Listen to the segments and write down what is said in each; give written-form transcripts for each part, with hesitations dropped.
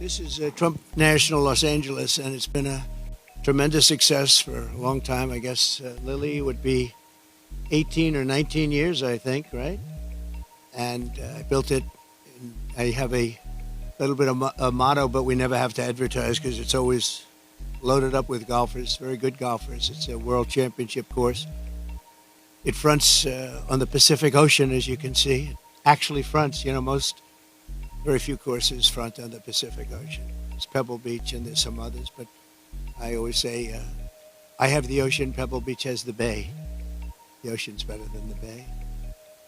This is Trump National Los Angeles, and it's been a tremendous success for a long time. I guess Lily would be 18 or 19 years, I think, right? And I built it. I have a little bit of a motto, but we never have to advertise because it's always loaded up with golfers, very good golfers. It's a world championship course. It fronts on the Pacific Ocean, as you can see. It actually fronts, very few courses front on the Pacific Ocean. There's Pebble Beach and there's some others, but I always say I have the ocean, Pebble Beach has the bay. The ocean's better than the bay.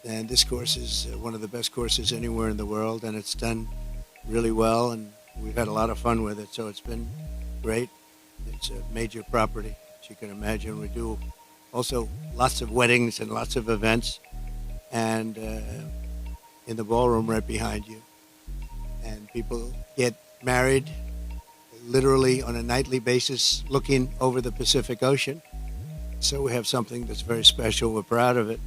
And this course is one of the best courses anywhere in the world, and it's done really well, and we've had a lot of fun with it, so it's been great. It's a major property, as you can imagine. We do also lots of weddings and lots of events, and in the ballroom right behind you. And people get married literally on a nightly basis looking over the Pacific Ocean. So we have something that's very special. We're proud of it.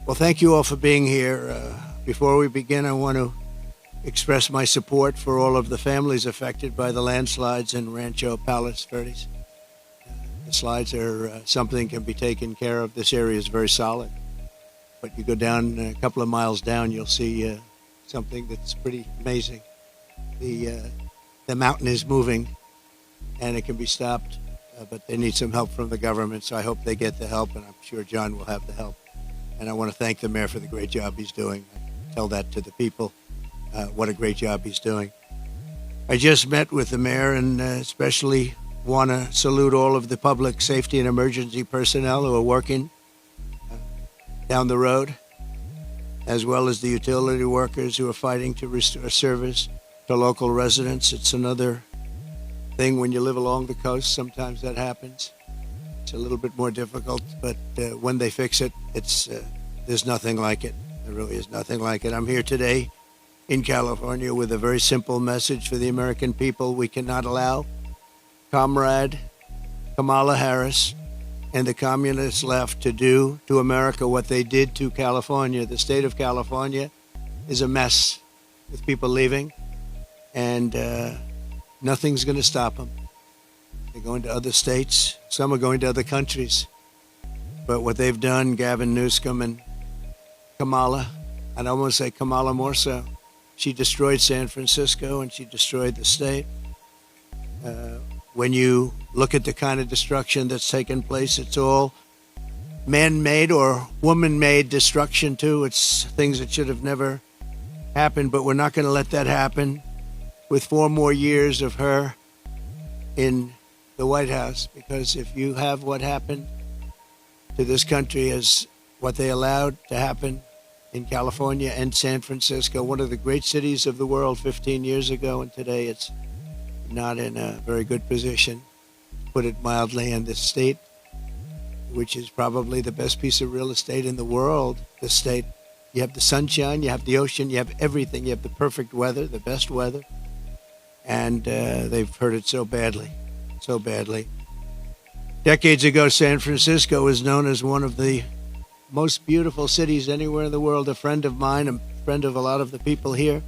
Well, thank you all for being here. Before we begin, I want to express my support for all of the families affected by the landslides in Rancho Palos Verdes. The slides are something can be taken care of. This area is very solid. But you go down a couple of miles down, you'll see something that's pretty amazing. The mountain is moving, and it can be stopped, but they need some help from the government, so I hope they get the help, and I'm sure John will have the help. And I want to thank the mayor for the great job he's doing. I tell that to the people, what a great job he's doing. I just met with the mayor, and especially want to salute all of the public safety and emergency personnel who are working down the road, as well as the utility workers who are fighting to restore service to local residents. It's another thing when you live along the coast. Sometimes that happens. It's a little bit more difficult, but when they fix it, there's nothing like it. There really is nothing like it. I'm here today in California with a very simple message for the American people. We cannot allow Comrade Kamala Harris and the communist left to do to America what they did to California. The state of California is a mess with people leaving, and nothing's going to stop them. They're going to other states. Some are going to other countries. But what they've done, Gavin Newsom and Kamala, and I want to say Kamala more so, she destroyed San Francisco and she destroyed the state. When you look at the kind of destruction that's taken place, it's all man-made or woman-made destruction too. It's things that should have never happened, but we're not going to let that happen with 4 more years of her in the White House, because if you have what happened to this country as what they allowed to happen in California and San Francisco, one of the great cities of the world 15 years ago, and today it's not in a very good position, to put it mildly, in this state, which is probably the best piece of real estate in the world. The state, you have the sunshine, you have the ocean, you have everything, you have the perfect weather, the best weather, and they've hurt it so badly. Decades ago, San Francisco was known as one of the most beautiful cities anywhere in the world. A friend of mine, a friend of a lot of the people here,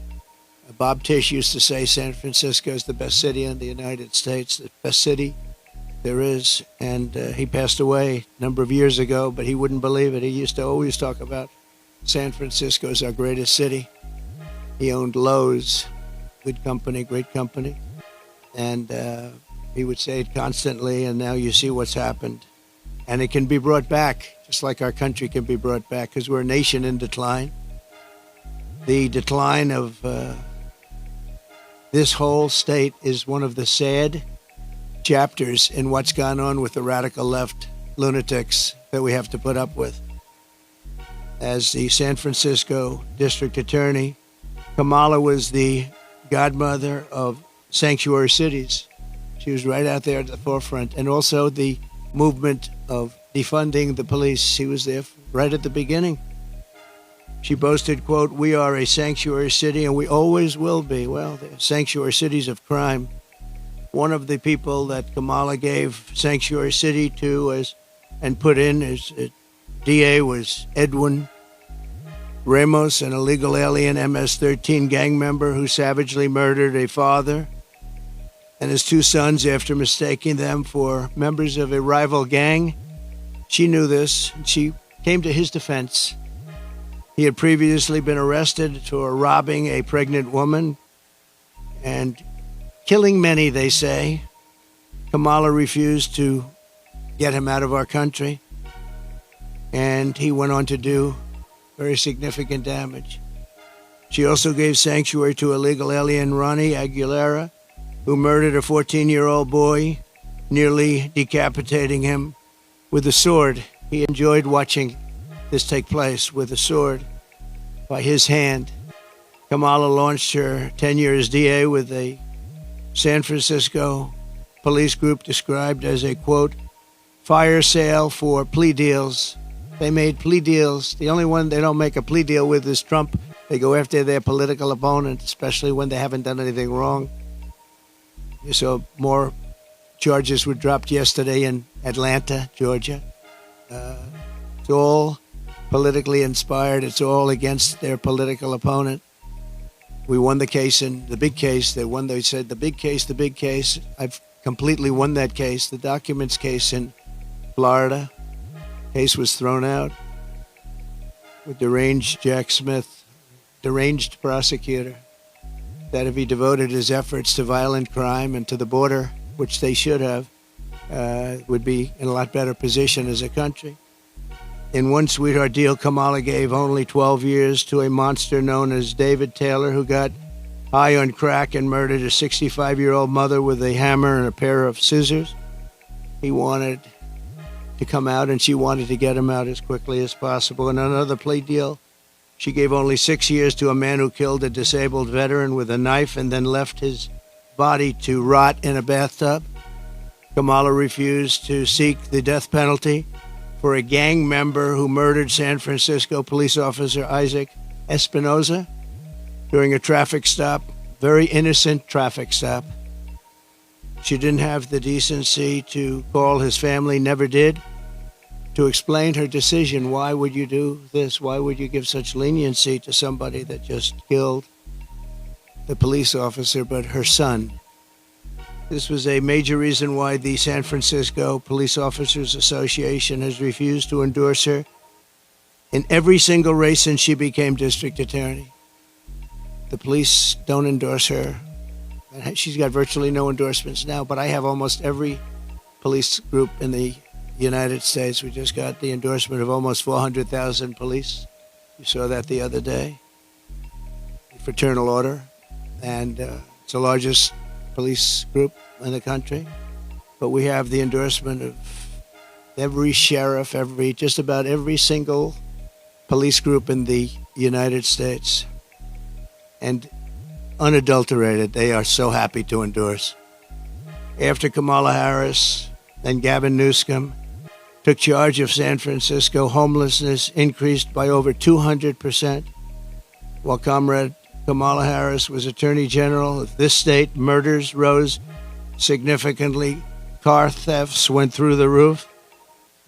Bob Tisch, used to say San Francisco is the best city in the United States, the best city there is. And he passed away a number of years ago, but he wouldn't believe it. He used to always talk about San Francisco as our greatest city. He owned Lowe's, good company, great company. And he would say it constantly, and now you see what's happened. And it can be brought back, just like our country can be brought back, because we're a nation in decline. The decline of this whole state is one of the sad chapters in what's gone on with the radical left lunatics that we have to put up with. As the San Francisco district attorney, Kamala was the godmother of sanctuary cities. She was right out there at the forefront, and also the movement of defunding the police. She was there right at the beginning. She boasted, quote, "We are a sanctuary city and we always will be." Well, they're sanctuary cities of crime. One of the people that Kamala gave sanctuary city to and put in as DA was Edwin Ramos, an illegal alien MS-13 gang member who savagely murdered a father and his two sons after mistaking them for members of a rival gang. She knew this, and she came to his defense. He had previously been arrested for robbing a pregnant woman and killing many, they say. Kamala refused to get him out of our country, and he went on to do very significant damage. She also gave sanctuary to illegal alien Ronnie Aguilera, who murdered a 14-year-old boy, nearly decapitating him with a sword. He enjoyed watching this take place with a sword by his hand. Kamala launched her tenure as DA with a San Francisco police group described as a, quote, fire sale for plea deals. They made plea deals. The only one they don't make a plea deal with is Trump. They go after their political opponent, especially when they haven't done anything wrong. You saw more charges were dropped yesterday in Atlanta, Georgia. It's all politically inspired. It's all against their political opponent. We won the case in the big case. They said the big case. I've completely won that case. The documents case in Florida. Case was thrown out with deranged Jack Smith, deranged prosecutor, that if he devoted his efforts to violent crime and to the border, which they should have, would be in a lot better position as a country. In one sweetheart deal, Kamala gave only 12 years to a monster known as David Taylor, who got high on crack and murdered a 65-year-old mother with a hammer and a pair of scissors. He wanted to come out, and she wanted to get him out as quickly as possible. In another plea deal, she gave only 6 years to a man who killed a disabled veteran with a knife and then left his body to rot in a bathtub. Kamala refused to seek the death penalty for a gang member who murdered San Francisco police officer Isaac Espinoza during a traffic stop, very innocent traffic stop. She didn't have the decency to call his family, never did, to explain her decision. Why would you do this? Why would you give such leniency to somebody that just killed the police officer, but her son? This was a major reason why the San Francisco Police Officers Association has refused to endorse her in every single race since she became district attorney. The police don't endorse her. She's got virtually no endorsements now, but I have almost every police group in the United States. We just got the endorsement of almost 400,000 police. You saw that the other day. Fraternal order. And it's the largest police group in the country. But we have the endorsement of every sheriff, just about every single police group in the United States. And unadulterated, they are so happy to endorse. After Kamala Harris and Gavin Newsom took charge of San Francisco, homelessness increased by over 200%. While Comrade Kamala Harris was Attorney General of this state, murders rose significantly. Car thefts went through the roof.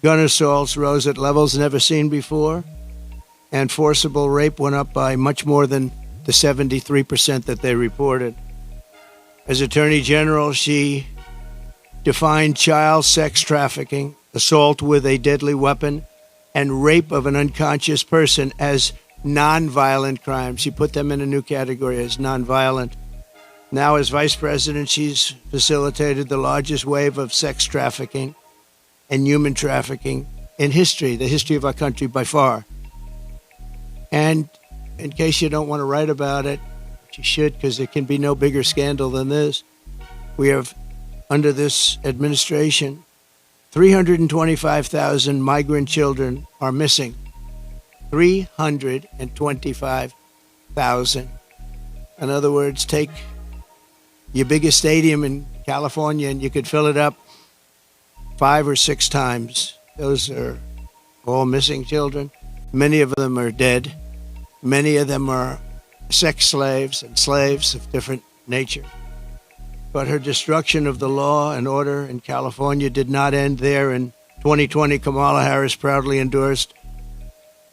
Gun assaults rose at levels never seen before. And forcible rape went up by much more than the 73% that they reported. As Attorney General, she defined child sex trafficking, assault with a deadly weapon, and rape of an unconscious person as nonviolent crimes. She put them in a new category as nonviolent. Now, as Vice President, she's facilitated the largest wave of sex trafficking and human trafficking in history, the history of our country by far. And in case you don't want to write about it, but you should, because there can be no bigger scandal than this. We have, under this administration, 325,000 migrant children are missing. 325,000. In other words, take your biggest stadium in California and you could fill it up 5 or 6 times. Those are all missing children. Many of them are dead. Many of them are sex slaves and slaves of different nature. But her destruction of the law and order in California did not end there. In 2020, Kamala Harris proudly endorsed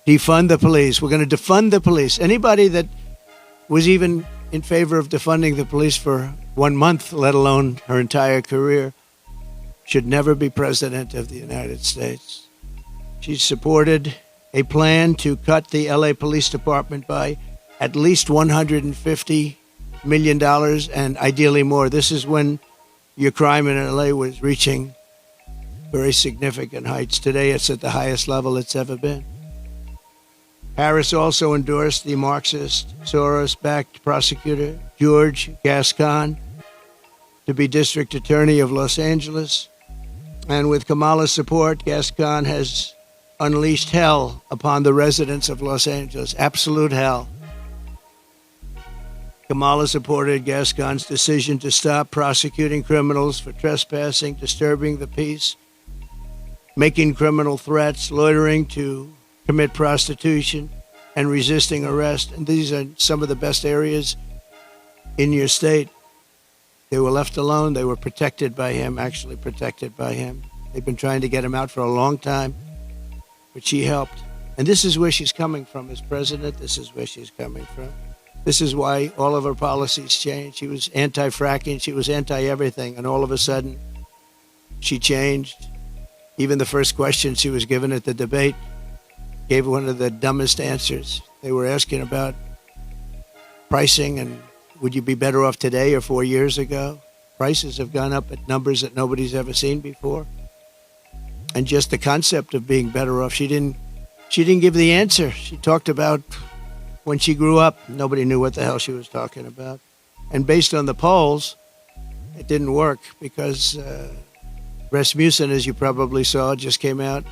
Defund the police. We're going to defund the police. Anybody that was even in favor of defunding the police for 1 month, let alone her entire career, should never be president of the United States. She supported a plan to cut the LA Police Department by at least $150 million and ideally more. This is when your crime in LA was reaching very significant heights. Today, it's at the highest level it's ever been. Harris also endorsed the Marxist, Soros-backed prosecutor, George Gascon, to be district attorney of Los Angeles. And with Kamala's support, Gascon has unleashed hell upon the residents of Los Angeles, absolute hell. Kamala supported Gascon's decision to stop prosecuting criminals for trespassing, disturbing the peace, making criminal threats, loitering to commit prostitution, and resisting arrest. And these are some of the best areas in your state. They were left alone. They were protected by him, actually protected by him. They've been trying to get him out for a long time, but she helped. And this is where she's coming from as president. This is where she's coming from. This is why all of her policies changed. She was anti-fracking. She was anti-everything. And all of a sudden, she changed. Even the first question she was given at the debate gave one of the dumbest answers. They were asking about pricing and would you be better off today or 4 years ago? Prices have gone up at numbers that nobody's ever seen before. And just the concept of being better off, she didn't give the answer. She talked about when she grew up, nobody knew what the hell she was talking about. And based on the polls, it didn't work because Rasmussen, as you probably saw, just came out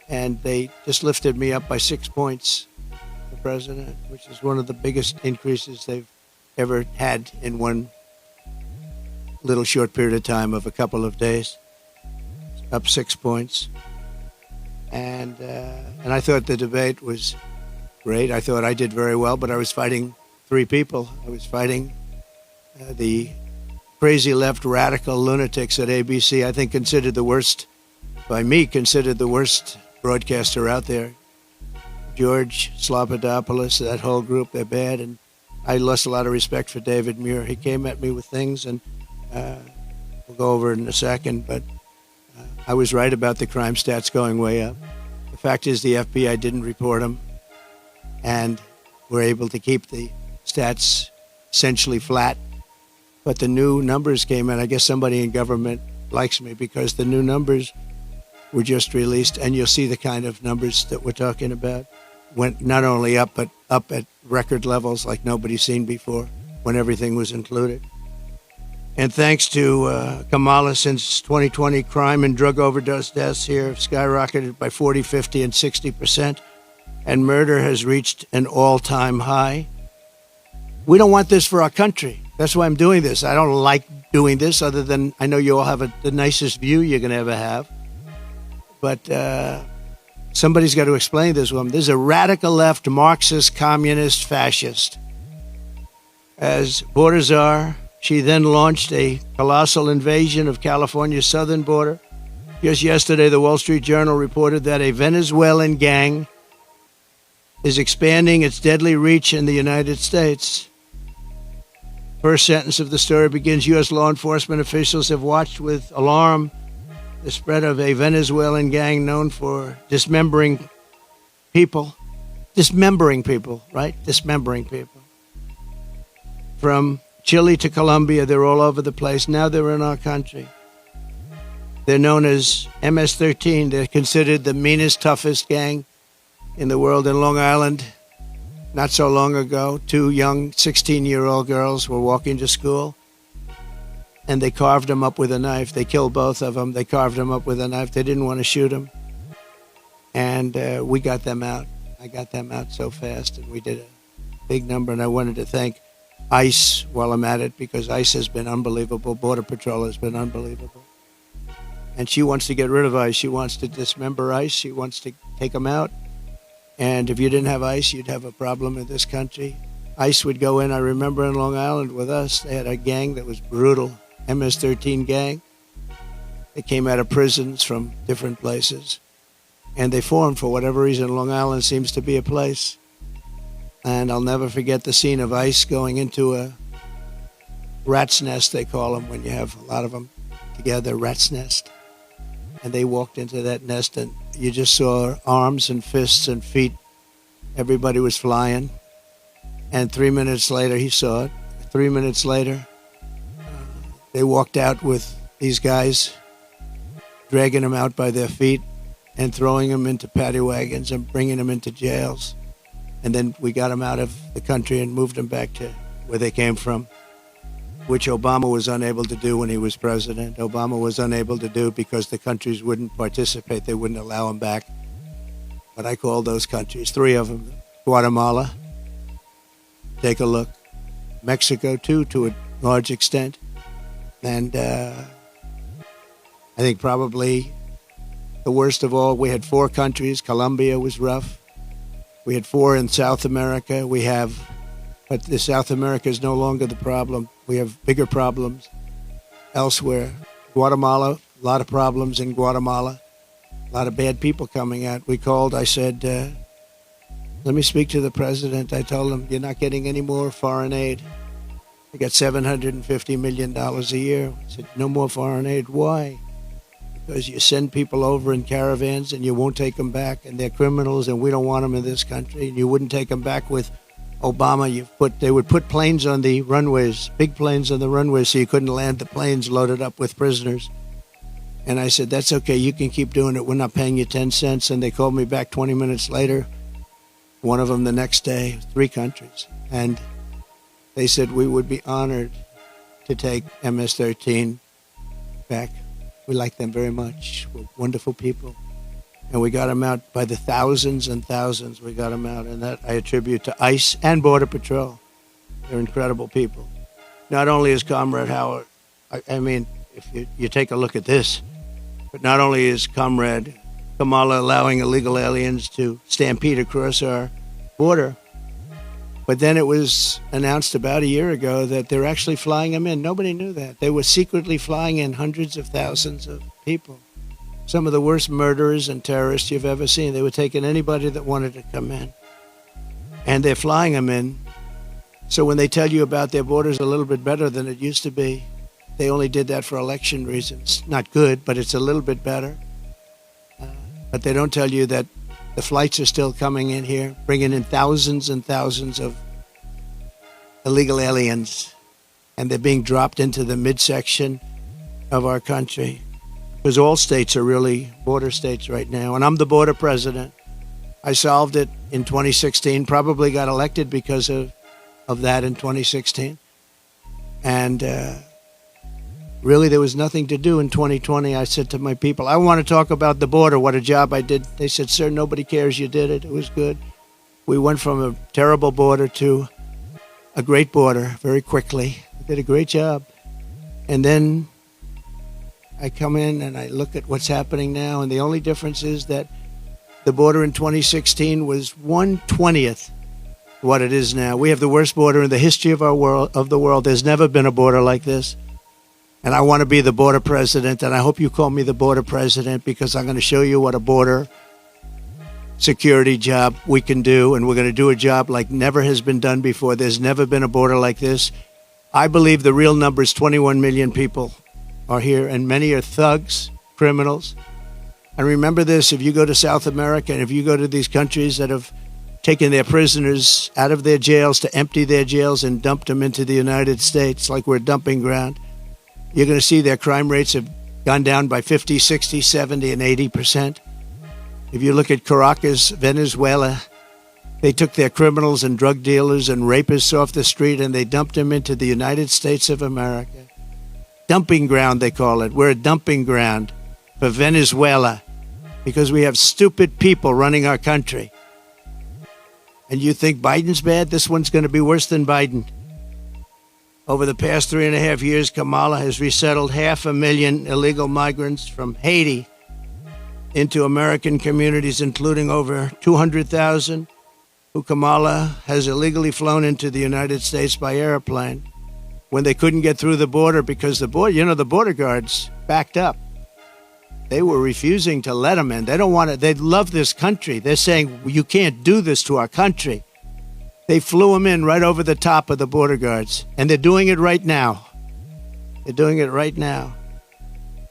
and they just lifted me up by 6 points for president, which is one of the biggest increases they've ever had in one little short period of time of a couple of days. Up 6 points. And I thought the debate was great. I thought I did very well, but I was fighting three people. I was fighting the crazy left radical lunatics at ABC, I think considered the worst broadcaster out there. George Slobodanopoulos, that whole group, they're bad. And I lost a lot of respect for David Muir. He came at me with things, and we'll go over it in a second, but I was right about the crime stats going way up. The fact is the FBI didn't report them, and we're able to keep the stats essentially flat. But the new numbers came in. I guess somebody in government likes me because the new numbers were just released, and you'll see the kind of numbers that we're talking about. Went not only up, but up at record levels like nobody's seen before when everything was included. And thanks to Kamala, since 2020, crime and drug overdose deaths here have skyrocketed by 40, 50, and 60%. And murder has reached an all-time high. We don't want this for our country. That's why I'm doing this. I don't like doing this other than I know you all have the nicest view you're going to ever have. But somebody's got to explain this one. There's a radical left, Marxist, communist, fascist. As border czar, she then launched a colossal invasion of California's southern border. Just yesterday, the Wall Street Journal reported that a Venezuelan gang is expanding its deadly reach in the United States. First sentence of the story begins, U.S. law enforcement officials have watched with alarm the spread of a Venezuelan gang known for dismembering people. Dismembering people, right? Dismembering people. From Chile to Colombia, they're all over the place. Now they're in our country. They're known as MS-13. They're considered the meanest, toughest gang in the world. In Long Island, not so long ago, two young 16-year-old girls were walking to school, and they carved them up with a knife. They killed both of them. They carved them up with a knife. They didn't want to shoot them. And we got them out. I got them out so fast, and we did a big number. And I wanted to thank ICE while I'm at it, because ICE has been unbelievable. Border Patrol has been unbelievable. And she wants to get rid of ICE. She wants to dismember ICE. She wants to take them out. And if you didn't have ICE, you'd have a problem in this country. ICE would go in. I remember in Long Island with us, they had a gang that was brutal, MS-13 gang. They came out of prisons from different places. And they formed, for whatever reason, Long Island seems to be a place. And I'll never forget the scene of ICE going into a rat's nest, they call them, when you have a lot of them together, rat's nest. And they walked into that nest, and you just saw arms and fists and feet. Everybody was flying. And 3 minutes later, he saw it. 3 minutes later, they walked out with these guys, dragging them out by their feet and throwing them into paddy wagons and bringing them into jails. And then we got them out of the country and moved them back to where they came from, which Obama was unable to do when he was president. Obama was unable to do because the countries wouldn't participate. They wouldn't allow him back. But I called those countries, 3 of them. Guatemala, take a look. Mexico, too, to a large extent. And I think probably the worst of all, we had 4 countries. Colombia was rough. We had 4 in South America. But the South America is no longer the problem. We have bigger problems elsewhere. Guatemala, a lot of problems in Guatemala. A lot of bad people coming out. We called, I said, let me speak to the president. I told him, you're not getting any more foreign aid. I got $750 million a year. I said, no more foreign aid. Why? Because you send people over in caravans and you won't take them back, and they're criminals, and we don't want them in this country. And you wouldn't take them back with Obama. They would put planes on the runways, big planes on the runways, so you couldn't land the planes loaded up with prisoners. And I said, that's okay. You can keep doing it. We're not paying you 10 cents. And they called me back 20 minutes later. One of them the next day, 3 countries. And they said we would be honored to take MS-13 back. We like them very much. We're wonderful people. And we got them out by the thousands and thousands. We got them out. And that I attribute to ICE and Border Patrol. They're incredible people. Not only is Comrade Howard, I mean, if you take a look at this, but not only is Comrade Kamala allowing illegal aliens to stampede across our border, but then it was announced about a year ago that they're actually flying them in. Nobody knew that. They were secretly flying in hundreds of thousands of people. Some of the worst murderers and terrorists you've ever seen. They were taking anybody that wanted to come in. And they're flying them in. So when they tell you about their borders a little bit better than it used to be, they only did that for election reasons. Not good, but it's a little bit better. But they don't tell you that the flights are still coming in here, bringing in thousands and thousands of illegal aliens, and they're being dropped into the midsection of our country, because all states are really border states right now. And I'm the border president. I solved it in 2016, probably got elected because of that in 2016. And really, there was nothing to do in 2020. I said to my people, I want to talk about the border, what a job I did. They said, sir, nobody cares you did it. It was good. We went from a terrible border to a great border very quickly. We did a great job. And then I come in and I look at what's happening now, and the only difference is that the border in 2016 was 1/20th what it is now. We have the worst border in the history of the world. There's never been a border like this. And I want to be the border president, and I hope you call me the border president, because I'm going to show you what a border security job we can do, and we're going to do a job like never has been done before. There's never been a border like this. I believe the real number is 21 million people are here, and many are thugs, criminals. And remember this, if you go to South America, and if you go to these countries that have taken their prisoners out of their jails to empty their jails and dumped them into the United States like we're a dumping ground, you're going to see their crime rates have gone down by 50, 60, 70, and 80%. If you look at Caracas, Venezuela, they took their criminals and drug dealers and rapists off the street and they dumped them into the United States of America. Dumping ground, they call it. We're a dumping ground for Venezuela because we have stupid people running our country. And you think Biden's bad? This one's going to be worse than Biden. Over the past 3.5 years, Kamala has resettled 500,000 illegal migrants from Haiti into American communities, including over 200,000 who Kamala has illegally flown into the United States by airplane when they couldn't get through the border because the border guards backed up. They were refusing to let them in. They don't want it. They love this country. They're saying, you can't do this to our country. They flew them in right over the top of the border guards, and they're doing it right now. They're doing it right now.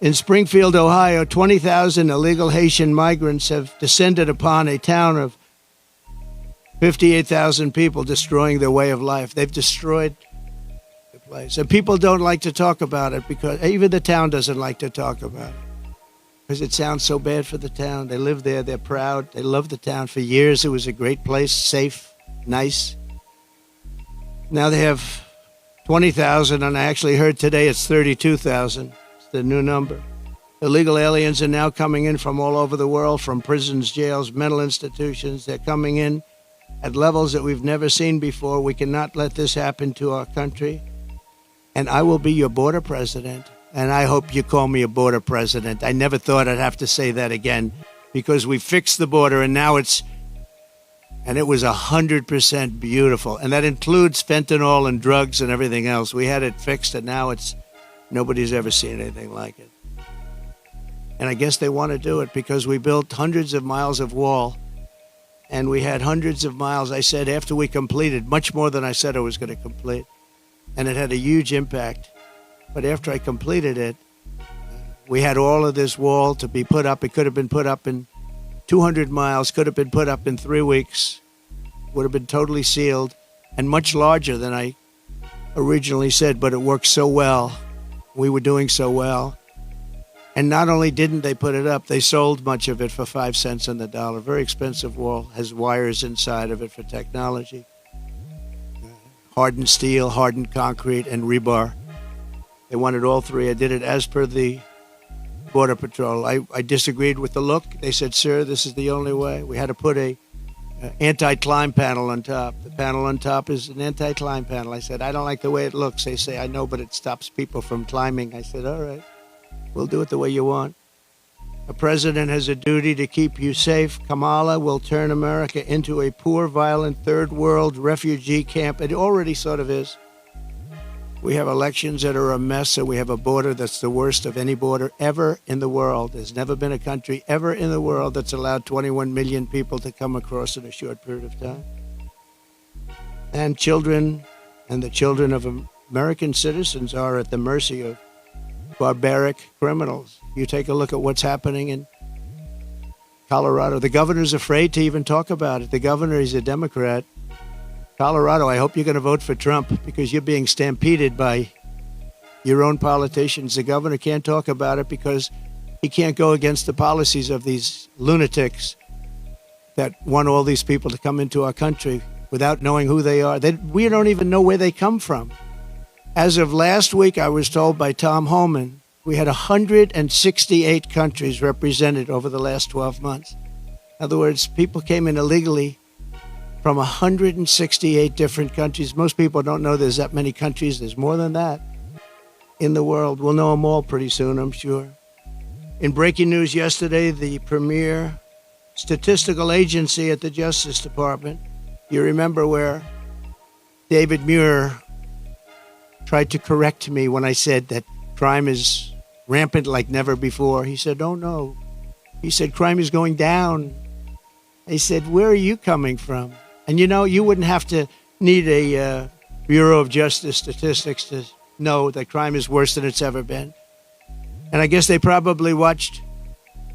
In Springfield, Ohio, 20,000 illegal Haitian migrants have descended upon a town of 58,000 people, destroying their way of life. They've destroyed the place. And people don't like to talk about it, because even the town doesn't like to talk about it, because it sounds so bad for the town. They live there. They're proud. They love the town. For years, it was a great place, safe, nice. Now they have 20,000, and I actually heard today it's 32,000. It's the new number. Illegal aliens are now coming in from all over the world, from prisons, jails, mental institutions. They're coming in at levels that we've never seen before. We cannot let this happen to our country. And I will be your border president. And I hope you call me a border president. I never thought I'd have to say that again, because we fixed the border, and now it was 100% beautiful. And that includes fentanyl and drugs and everything else. We had it fixed, and now nobody's ever seen anything like it. And I guess they want to do it because we built hundreds of miles of wall, and we had hundreds of miles, I said, after we completed, much more than I said I was going to complete. And it had a huge impact. But after I completed it, we had all of this wall to be put up. It could have been put up in 200 miles, could have been put up in 3 weeks, would have been totally sealed, and much larger than I originally said, but it worked so well. We were doing so well. And not only didn't they put it up, they sold much of it for 5 cents on the dollar. Very expensive wall, has wires inside of it for technology. Hardened steel, hardened concrete, and rebar. They wanted all three. I did it as per the Border Patrol. I disagreed with the look. They said, sir, this is the only way. We had to put a anti-climb panel on top. The panel on top is an anti-climb panel. I said, I don't like the way it looks. They say, I know, but it stops people from climbing. I said, all right, we'll do it the way you want. A president has a duty to keep you safe. Kamala will turn America into a poor, violent, third world refugee camp. It already sort of is. We have elections that are a mess, and we have a border that's the worst of any border ever in the world. There's never been a country ever in the world that's allowed 21 million people to come across in a short period of time. And children, and the children of American citizens, are at the mercy of barbaric criminals. You take a look at what's happening in Colorado. The governor's afraid to even talk about it. The governor is a Democrat. Colorado, I hope you're going to vote for Trump, because you're being stampeded by your own politicians. The governor can't talk about it because he can't go against the policies of these lunatics that want all these people to come into our country without knowing who they are. We don't even know where they come from. As of last week, I was told by Tom Homan, we had 168 countries represented over the last 12 months. In other words, people came in illegally from 168 different countries. Most people don't know there's that many countries. There's more than that in the world. We'll know them all pretty soon, I'm sure. In breaking news yesterday, the premier statistical agency at the Justice Department, you remember where David Muir tried to correct me when I said that crime is rampant like never before. He said, oh, no. He said, crime is going down. I said, where are you coming from? And you wouldn't have to need a Bureau of Justice statistics to know that crime is worse than it's ever been. And I guess they probably watched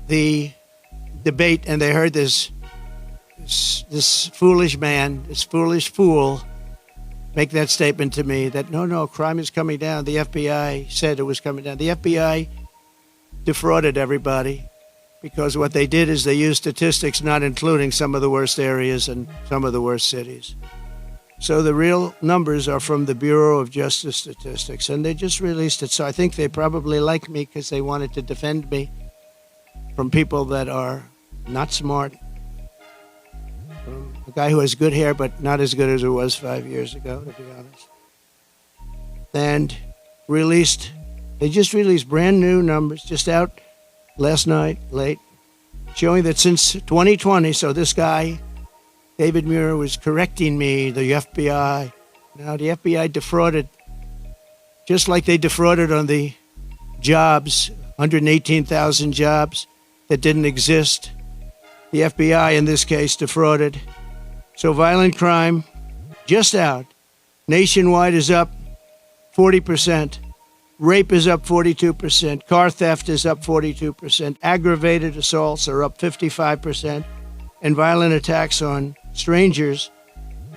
the debate, and they heard this foolish man, this foolish fool, make that statement to me that, no, crime is coming down. The FBI said it was coming down. The FBI defrauded everybody, because what they did is they used statistics not including some of the worst areas and some of the worst cities. So the real numbers are from the Bureau of Justice Statistics, and they just released it. So I think they probably like me because they wanted to defend me from people that are not smart. From a guy who has good hair, but not as good as it was 5 years ago, to be honest. And they just released brand new numbers, just out last night, late, showing that since 2020, so this guy, David Muir, was correcting me, the FBI. Now, the FBI defrauded, just like they defrauded on the jobs, 118,000 jobs that didn't exist. The FBI, in this case, defrauded. So violent crime, just out, nationwide is up 40%. Rape is up 42%. Car theft is up 42%. Aggravated assaults are up 55%. And violent attacks on strangers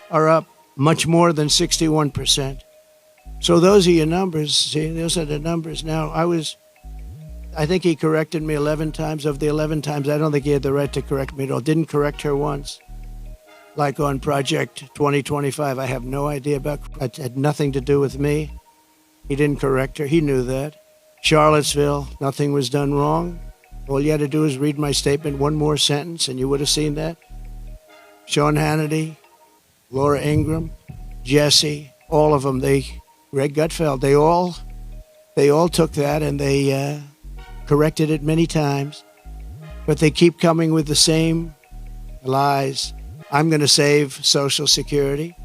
are up much more than 61%. So those are your numbers. See, those are the numbers. Now, I think he corrected me 11 times. Of the 11 times, I don't think he had the right to correct me at all. Didn't correct her once. Like on Project 2025, I have no idea about. It had nothing to do with me. He didn't correct her. He knew that. Charlottesville, nothing was done wrong. All you had to do is read my statement one more sentence, and you would have seen that. Sean Hannity, Laura Ingraham, Jesse, all of them. Greg Gutfeld, they all took that and they corrected it many times, but they keep coming with the same lies. I'm going to save Social Security,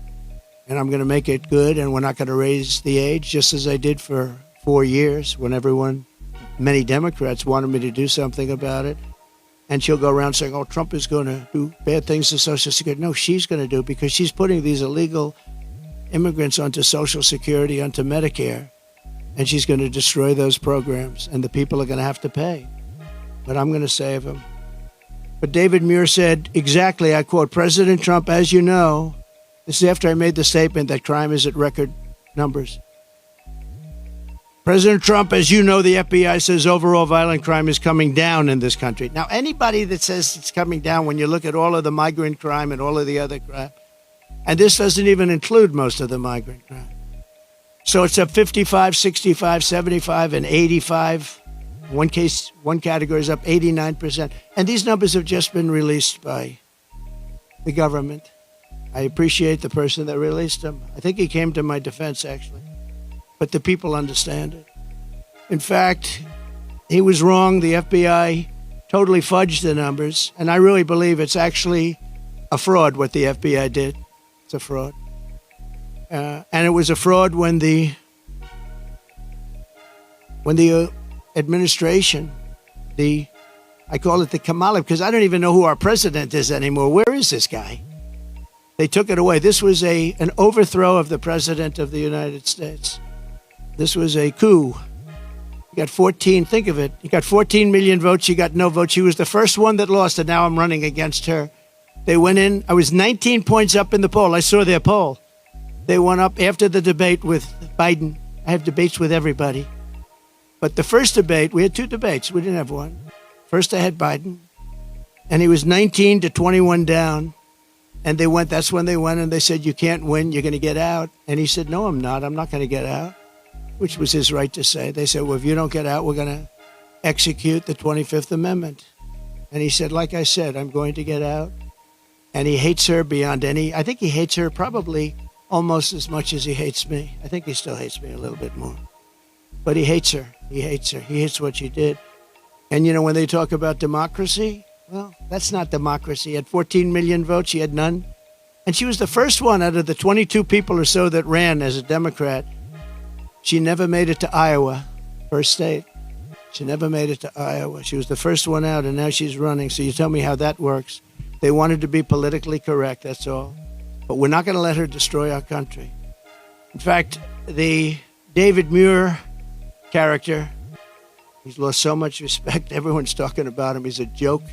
and I'm going to make it good, and we're not going to raise the age, just as I did for 4 years when many Democrats wanted me to do something about it. And she'll go around saying, oh, Trump is going to do bad things to Social Security. No, she's going to do it because she's putting these illegal immigrants onto Social Security, onto Medicare, and she's going to destroy those programs, and the people are going to have to pay. But I'm going to save them. But David Muir said exactly, I quote, President Trump, as you know, this is after I made the statement that crime is at record numbers. President Trump, as you know, the FBI says overall violent crime is coming down in this country. Now, anybody that says it's coming down, when you look at all of the migrant crime and all of the other crime, and this doesn't even include most of the migrant crime. So it's up 55, 65, 75, and 85. One category is up 89%. And these numbers have just been released by the government. I appreciate the person that released them. I think he came to my defense, actually. But the people understand it. In fact, he was wrong. The FBI totally fudged the numbers. And I really believe it's actually a fraud what the FBI did. It's a fraud. And it was a fraud when the administration, I call it the Kamala, because I don't even know who our president is anymore. Where is this guy? They took it away. This was an overthrow of the president of the United States. This was a coup. You got 14, think of it. You got 14 million votes. You got no votes. She was the first one that lost, and now I'm running against her. They went in. I was 19 points up in the poll. I saw their poll. They went up after the debate with Biden. I have debates with everybody. But the first debate, we had two debates. We didn't have one. First, I had Biden, and he was 19 to 21 down. And that's when they went, and they said, you can't win. You're going to get out. And he said, no, I'm not. I'm not going to get out, which was his right to say. They said, well, if you don't get out, we're going to execute the 25th Amendment. And he said, like I said, I'm going to get out. And he hates her beyond I think he hates her probably almost as much as he hates me. I think he still hates me a little bit more. But he hates her. He hates her. He hates what she did. And, when they talk about democracy, well, that's not democracy. He had 14 million votes. She had none. And she was the first one out of the 22 people or so that ran as a Democrat. She never made it to Iowa, first state. She never made it to Iowa. She was the first one out, and now she's running. So you tell me how that works. They wanted to be politically correct, that's all. But we're not going to let her destroy our country. In fact, the David Muir character, he's lost so much respect. Everyone's talking about him. He's a joke.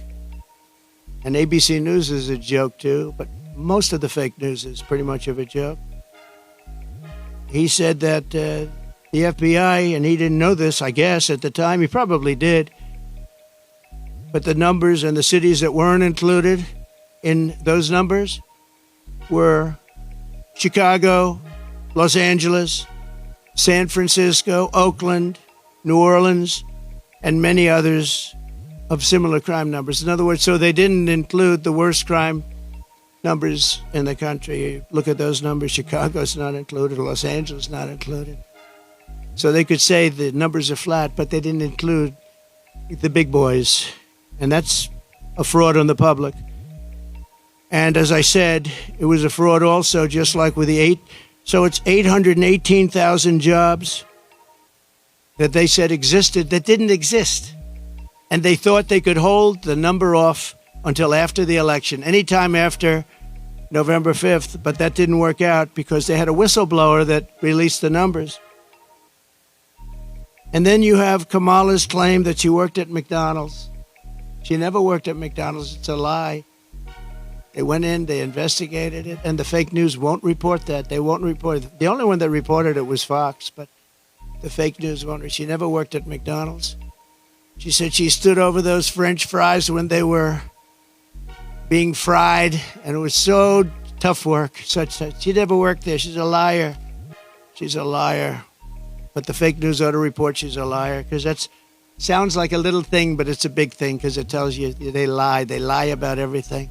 And ABC News is a joke, too. But most of the fake news is pretty much of a joke. He said that the FBI, and he didn't know this, I guess, at the time. He probably did. But the numbers and the cities that weren't included in those numbers were Chicago, Los Angeles, San Francisco, Oakland, New Orleans, and many others of similar crime numbers. In other words, so they didn't include the worst crime numbers in the country. Look at those numbers. Chicago's not included. Los Angeles not included. So they could say the numbers are flat, but they didn't include the big boys. And that's a fraud on the public. And as I said, it was a fraud also, just like with so it's 818,000 jobs that they said existed that didn't exist. And they thought they could hold the number off until after the election, anytime after November 5th, but that didn't work out because they had a whistleblower that released the numbers. And then you have Kamala's claim that she worked at McDonald's. She never worked at McDonald's. It's a lie. They went in, they investigated it, and the fake news won't report that. They won't report it. The only one that reported it was Fox, but the fake news won't. She never worked at McDonald's. She said she stood over those French fries when they were being fried, and it was so tough work. She never worked there. She's a liar. She's a liar. But the fake news ought to report she's a liar, because that sounds like a little thing, but it's a big thing, because it tells you they lie. They lie about everything.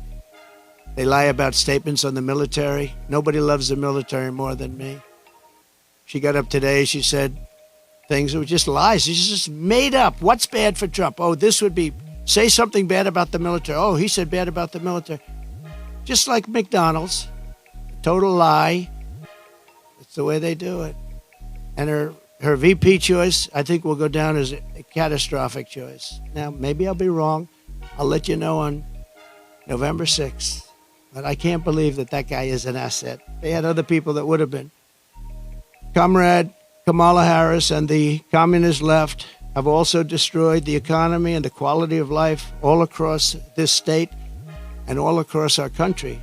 They lie about statements on the military. Nobody loves the military more than me. She got up today, she said things that were just lies. She's just made up. What's bad for Trump? Oh, this would be, say something bad about the military. Oh, he said bad about the military. Just like McDonald's. Total lie. It's the way they do it. And her VP choice, I think, will go down as a catastrophic choice. Now, maybe I'll be wrong. I'll let you know on November 6th. But I can't believe that guy is an asset. They had other people that would have been. Comrade Kamala Harris and the communist left have also destroyed the economy and the quality of life all across this state and all across our country.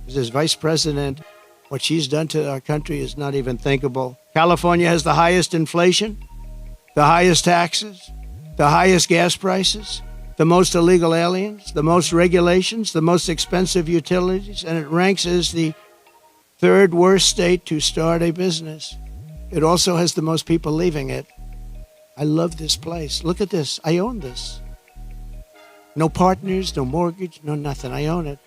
As vice president, what she's done to our country is not even thinkable. California has the highest inflation, the highest taxes, the highest gas prices, the most illegal aliens, the most regulations, the most expensive utilities, and it ranks as the third worst state to start a business. It also has the most people leaving it. I love this place. Look at this. I own this. No partners, no mortgage, no nothing. I own it.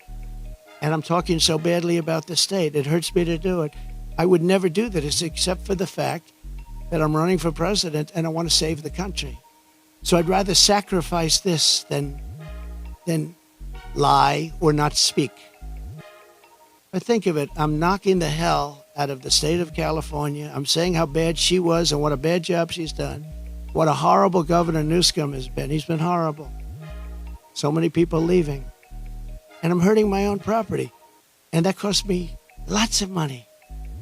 And I'm talking so badly about the state. It hurts me to do it. I would never do this except for the fact that I'm running for president and I want to save the country. So I'd rather sacrifice this than lie or not speak. But think of it. I'm knocking the hell out of the state of California. I'm saying how bad she was and what a bad job she's done. What a horrible Governor Newsom has been. He's been horrible. So many people leaving. And I'm hurting my own property. And that cost me lots of money.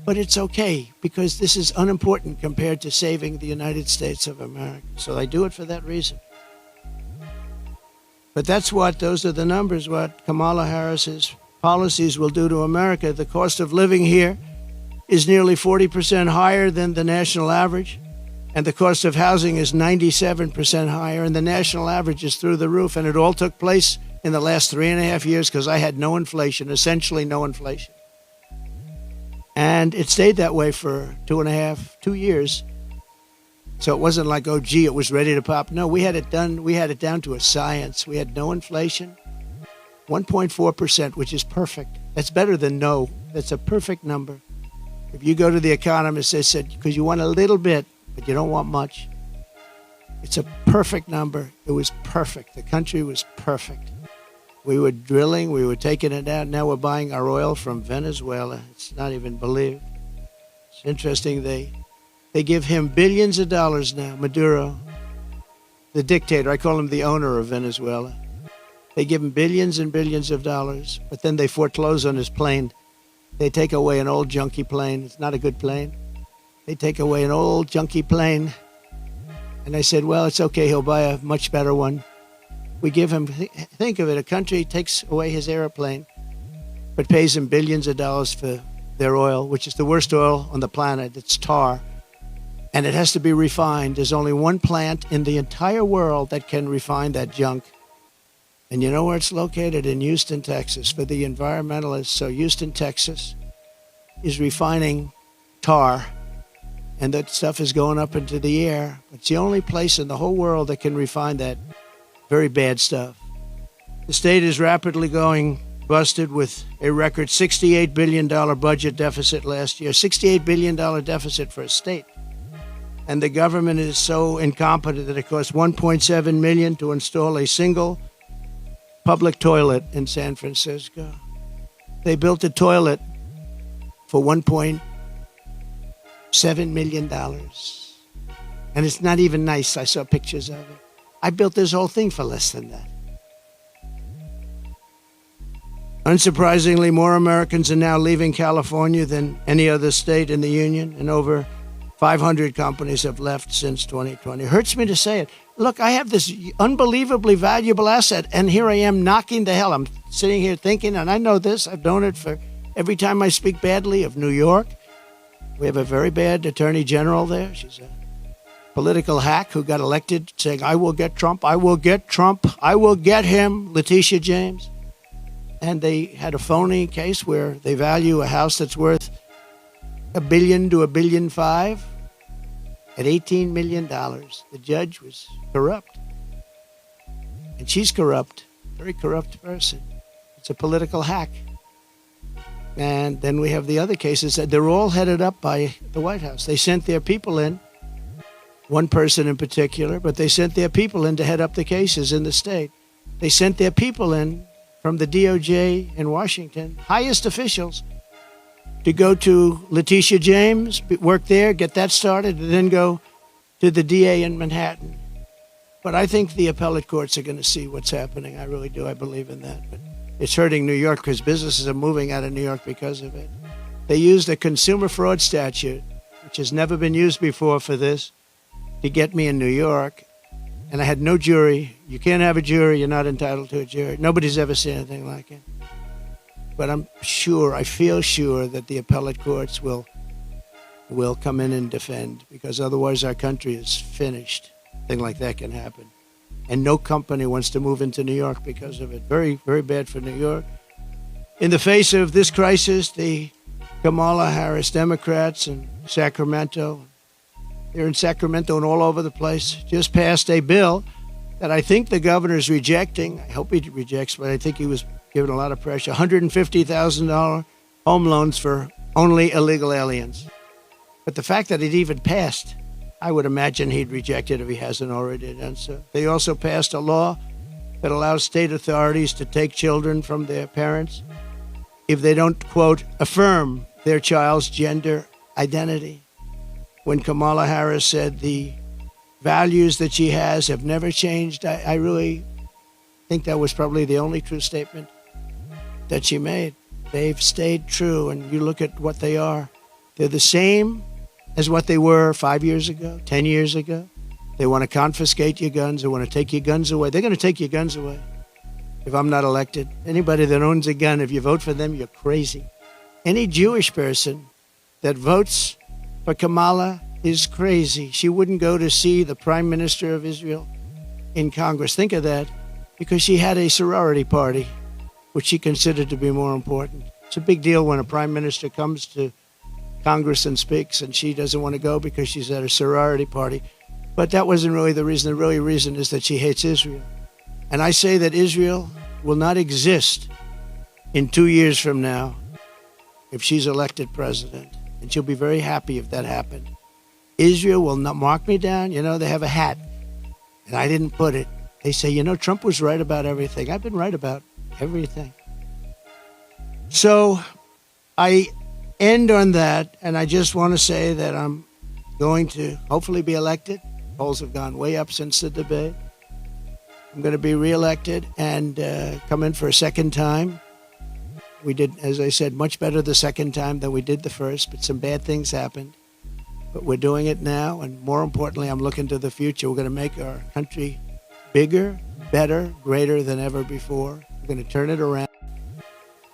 But it's okay, because this is unimportant compared to saving the United States of America. So I do it for that reason. But those are the numbers, what Kamala Harris's policies will do to America. The cost of living here is nearly 40% higher than the national average. And the cost of housing is 97% higher. And the national average is through the roof. And it all took place in the last 3.5 years because I had no inflation, essentially no inflation. And it stayed that way for 2 years. So it wasn't like, oh, gee, it was ready to pop. No, we had it done. We had it down to a science. We had no inflation, 1.4%, which is perfect. That's better than no. That's a perfect number. If you go to the economist, they said, because you want a little bit, but you don't want much. It's a perfect number. It was perfect. The country was perfect. We were drilling, we were taking it out. Now we're buying our oil from Venezuela. It's not even believed. It's interesting. They give him billions of dollars now, Maduro, the dictator. I call him the owner of Venezuela. They give him billions and billions of dollars, but then they foreclose on his plane. They take away an old junky plane. It's not a good plane. They take away an old junky plane. And I said, well, it's okay. He'll buy a much better one. We give him, think of it, a country takes away his airplane, but pays him billions of dollars for their oil, which is the worst oil on the planet. It's tar. And it has to be refined. There's only one plant in the entire world that can refine that junk. And you know where it's located? In Houston, Texas, for the environmentalists. So Houston, Texas is refining tar, and that stuff is going up into the air. It's the only place in the whole world that can refine that very bad stuff. The state is rapidly going busted with a record $68 billion budget deficit last year. $68 billion deficit for a state. And the government is so incompetent that it costs $1.7 million to install a single public toilet in San Francisco. They built a toilet for $1.7 million. And it's not even nice. I saw pictures of it. I built this whole thing for less than that. Unsurprisingly, more Americans are now leaving California than any other state in the union, and over 500 companies have left since 2020. It hurts me to say it. Look, I have this unbelievably valuable asset, and here I am knocking the hell. I'm sitting here thinking, and I know this, I've known it for every time I speak badly of New York. We have a very bad attorney general there. She's a political hack who got elected saying, I will get Trump, I will get Trump, I will get him, Letitia James. And they had a phony case where they value a house that's worth $1 billion to $1.5 billion at $18 million. The judge was corrupt. And she's corrupt, very corrupt person. It's a political hack. And then we have the other cases that they're all headed up by the White House. They sent their people in, one person in particular, but they sent their people in to head up the cases in the state. They sent their people in from the DOJ in Washington, highest officials, to go to Letitia James, work there, get that started, and then go to the DA in Manhattan. But I think the appellate courts are going to see what's happening. I really do. I believe in that. But it's hurting New York because businesses are moving out of New York because of it. They used a consumer fraud statute, which has never been used before for this, to get me in New York. And I had no jury. You can't have a jury. You're not entitled to a jury. Nobody's ever seen anything like it. But I'm sure, I feel sure that the appellate courts will come in and defend, because otherwise our country is finished. A thing like that can happen. And no company wants to move into New York because of it. Very, very bad for New York. In the face of this crisis, the Kamala Harris Democrats in Sacramento, they're in Sacramento and all over the place, just passed a bill that I think the governor's rejecting. I hope he rejects, but I think he was given a lot of pressure. $150,000 home loans for only illegal aliens. But the fact that it even passed, I would imagine he'd reject it if he hasn't already done so. They also passed a law that allows state authorities to take children from their parents if they don't, quote, affirm their child's gender identity. When Kamala Harris said the values that she has have never changed, I really think that was probably the only true statement that she made. They've stayed true, and you look at what they are. They're the same as what they were 5 years ago, 10 years ago. They want to confiscate your guns. They want to take your guns away. They're going to take your guns away if I'm not elected. Anybody that owns a gun, if you vote for them, you're crazy. Any Jewish person that votes for Kamala is crazy. She wouldn't go to see the Prime Minister of Israel in Congress. Think of that, because she had a sorority party, which she considered to be more important. It's a big deal when a Prime Minister comes to Congress and speaks, and she doesn't want to go because she's at a sorority party. But that wasn't really the reason. The really reason is that she hates Israel. And I say that Israel will not exist in 2 years from now if she's elected president. And she'll be very happy if that happened. Israel will not, mark me down. You know, they have a hat, and I didn't put it. They say, you know, Trump was right about everything. I've been right about everything. So I end on that, and I just want to say that I'm going to hopefully be elected. Polls have gone way up since the debate. I'm going to be reelected and come in for a second time. We did, as I said, much better the second time than we did the first, but some bad things happened. But we're doing it now, and more importantly, I'm looking to the future. We're going to make our country bigger, better, greater than ever before. We're going to turn it around.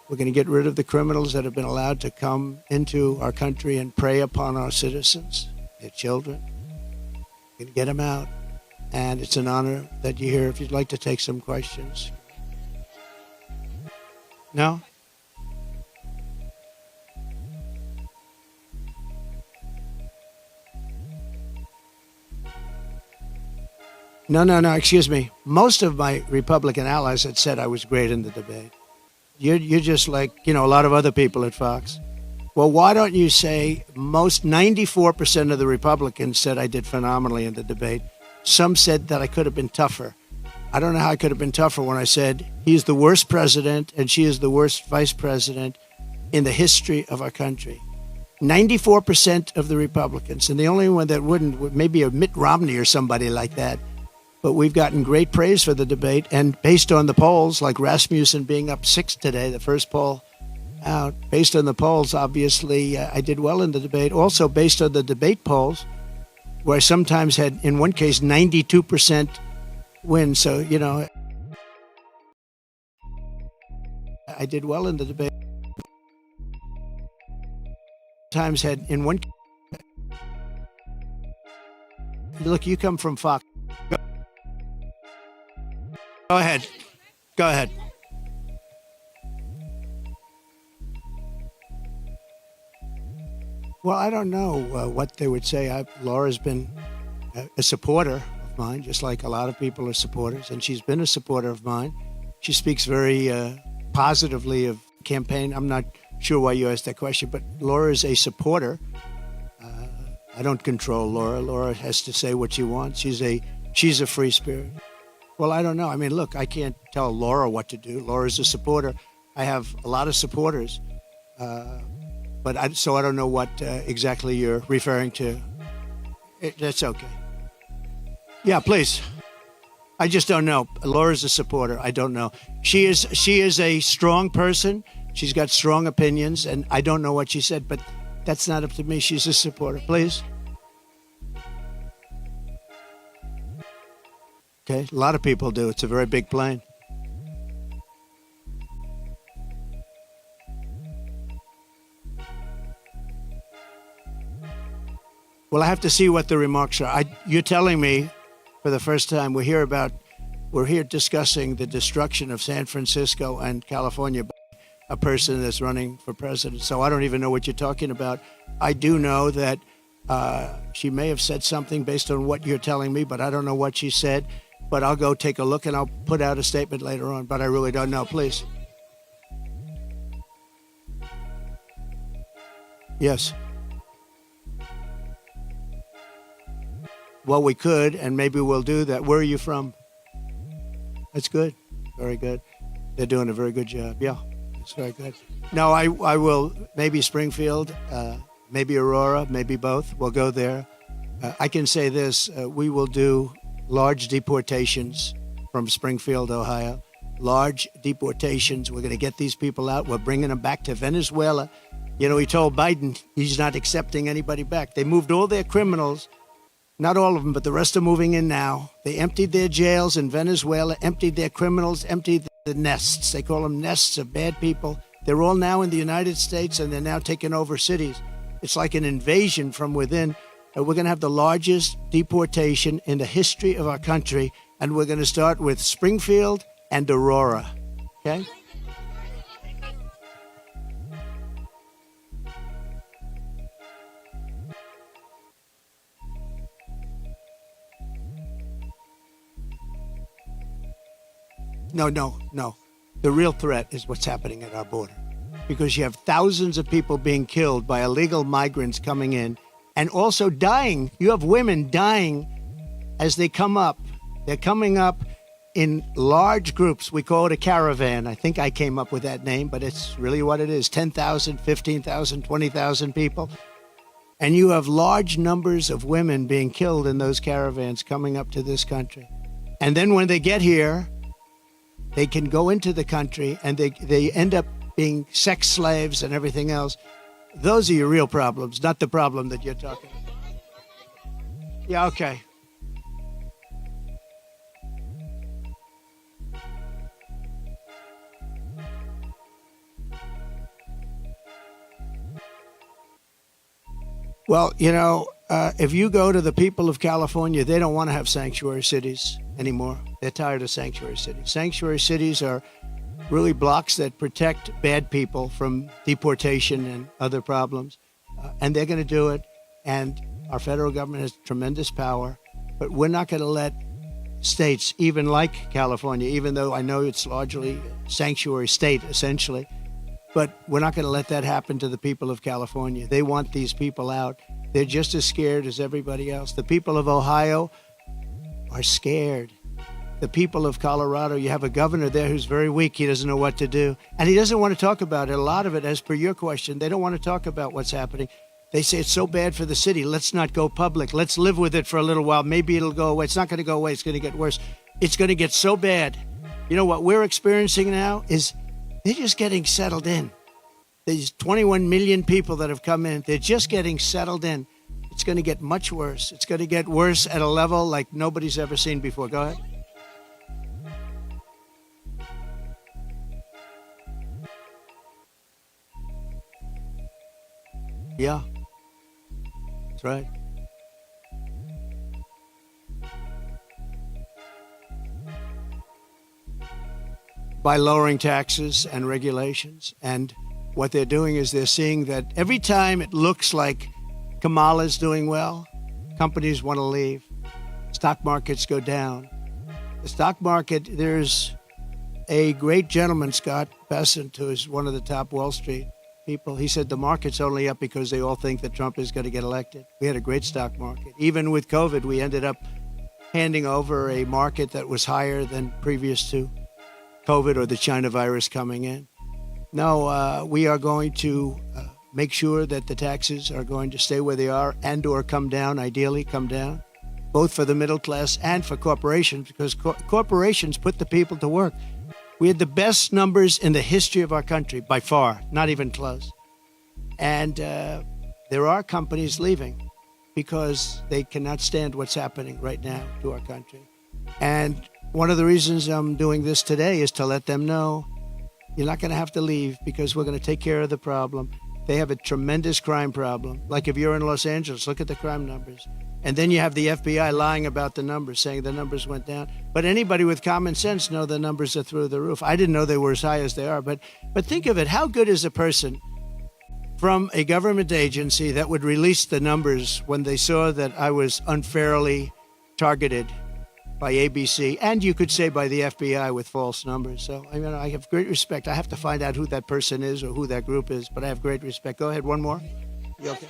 We're going to get rid of the criminals that have been allowed to come into our country and prey upon our citizens, their children. We're going to get them out. And it's an honor that you're here. If you'd like to take some questions. No? No, excuse me. Most of my Republican allies had said I was great in the debate. You're just like, you know, a lot of other people at Fox. Well, why don't you say most 94% of the Republicans said I did phenomenally in the debate. Some said that I could have been tougher. I don't know how I could have been tougher when I said he's the worst president and she is the worst vice president in the history of our country. 94% of the Republicans, and the only one that wouldn't, maybe a Mitt Romney or somebody like that. But we've gotten great praise for the debate, and based on the polls, like Rasmussen being up 6 today, the first poll out, based on the polls, obviously, I did well in the debate. Also, based on the debate polls, where I sometimes had, in one case, 92% win. So, you know, I did well in the debate. Times had, in one, look, you come from Fox. Go ahead. Go ahead. Well, I don't know what they would say. Laura's been a supporter of mine, just like a lot of people are supporters, and she's been a supporter of mine. She speaks very positively of campaign. I'm not sure why you asked that question, but Laura is a supporter. I don't control Laura. Laura has to say what she wants. She's a free spirit. Well, I don't know. I mean, look, I can't tell Laura what to do. Laura's a supporter. I have a lot of supporters, so I don't know what exactly you're referring to. That's okay. Yeah, please. I just don't know. Laura's a supporter. I don't know. She is a strong person. She's got strong opinions, and I don't know what she said, but that's not up to me. She's a supporter. Please. Okay, a lot of people do. It's a very big plane. Well, I have to see what the remarks are. You're telling me for the first time we're here discussing the destruction of San Francisco and California by a person that's running for president. So I don't even know what you're talking about. I do know that she may have said something based on what you're telling me, but I don't know what she said. But I'll go take a look and I'll put out a statement later on, but I really don't know. Please. Yes. Well, we could, and maybe we'll do that. Where are you from? That's good. Very good. They're doing a very good job. Yeah, that's very good. No, I will, maybe Springfield, maybe Aurora, maybe both. We'll go there. I can say this, we will do large deportations from Springfield, Ohio. Large deportations. We're going to get these people out. We're bringing them back to Venezuela. You know, he told Biden he's not accepting anybody back. They moved all their criminals, not all of them, but the rest are moving in now. They emptied their jails in Venezuela, emptied their criminals, emptied the nests. They call them nests of bad people. They're all now in the United States, and they're now taking over cities. It's like an invasion from within. We're going to have the largest deportation in the history of our country, and we're going to start with Springfield and Aurora, okay? No. The real threat is what's happening at our border, because you have thousands of people being killed by illegal migrants coming in, and also dying. You have women dying as they come up. They're coming up in large groups. We call it a caravan. I think I came up with that name, but it's really what it is. 10,000, 15,000, 20,000 people. And you have large numbers of women being killed in those caravans coming up to this country. And then when they get here, they can go into the country and they end up being sex slaves and everything else. Those are your real problems, not the problem that you're talking about. Yeah, okay. Well, you know, if you go to the people of California, they don't want to have sanctuary cities anymore. They're tired of sanctuary cities. Sanctuary cities are really blocks that protect bad people from deportation and other problems. And they're going to do it. And our federal government has tremendous power. But we're not going to let states, even like California, even though I know it's largely a sanctuary state, essentially, but we're not going to let that happen to the people of California. They want these people out. They're just as scared as everybody else. The people of Ohio are scared. The people of Colorado, you have a governor there who's very weak. He doesn't know what to do. And he doesn't want to talk about it. A lot of it, as per your question, they don't want to talk about what's happening. They say it's so bad for the city. Let's not go public. Let's live with it for a little while. Maybe it'll go away. It's not going to go away. It's going to get worse. It's going to get so bad. You know what we're experiencing now is they're just getting settled in. There's 21 million people that have come in. They're just getting settled in. It's going to get much worse. It's going to get worse at a level like nobody's ever seen before. Go ahead. Yeah, that's right. By lowering taxes and regulations. And what they're doing is they're seeing that every time it looks like Kamala's doing well, companies want to leave. Stock markets go down. The stock market, there's a great gentleman, Scott Bessent, who is one of the top Wall Street people. He said the market's only up because they all think that Trump is going to get elected. We had a great stock market. Even with COVID, we ended up handing over a market that was higher than previous to COVID or the China virus coming in. No, we are going to make sure that the taxes are going to stay where they are and or come down, ideally come down, both for the middle class and for corporations, because corporations put the people to work. We had the best numbers in the history of our country, by far, not even close. And there are companies leaving because they cannot stand what's happening right now to our country. And one of the reasons I'm doing this today is to let them know you're not going to have to leave because we're going to take care of the problem. They have a tremendous crime problem. Like if you're in Los Angeles, look at the crime numbers. And then you have the FBI lying about the numbers, saying the numbers went down. But anybody with common sense know the numbers are through the roof. I didn't know they were as high as they are. But think of it. How good is a person from a government agency that would release the numbers when they saw that I was unfairly targeted by ABC, and you could say by the FBI with false numbers. So, I mean, I have great respect. I have to find out who that person is or who that group is, but I have great respect. Go ahead, one more. You okay?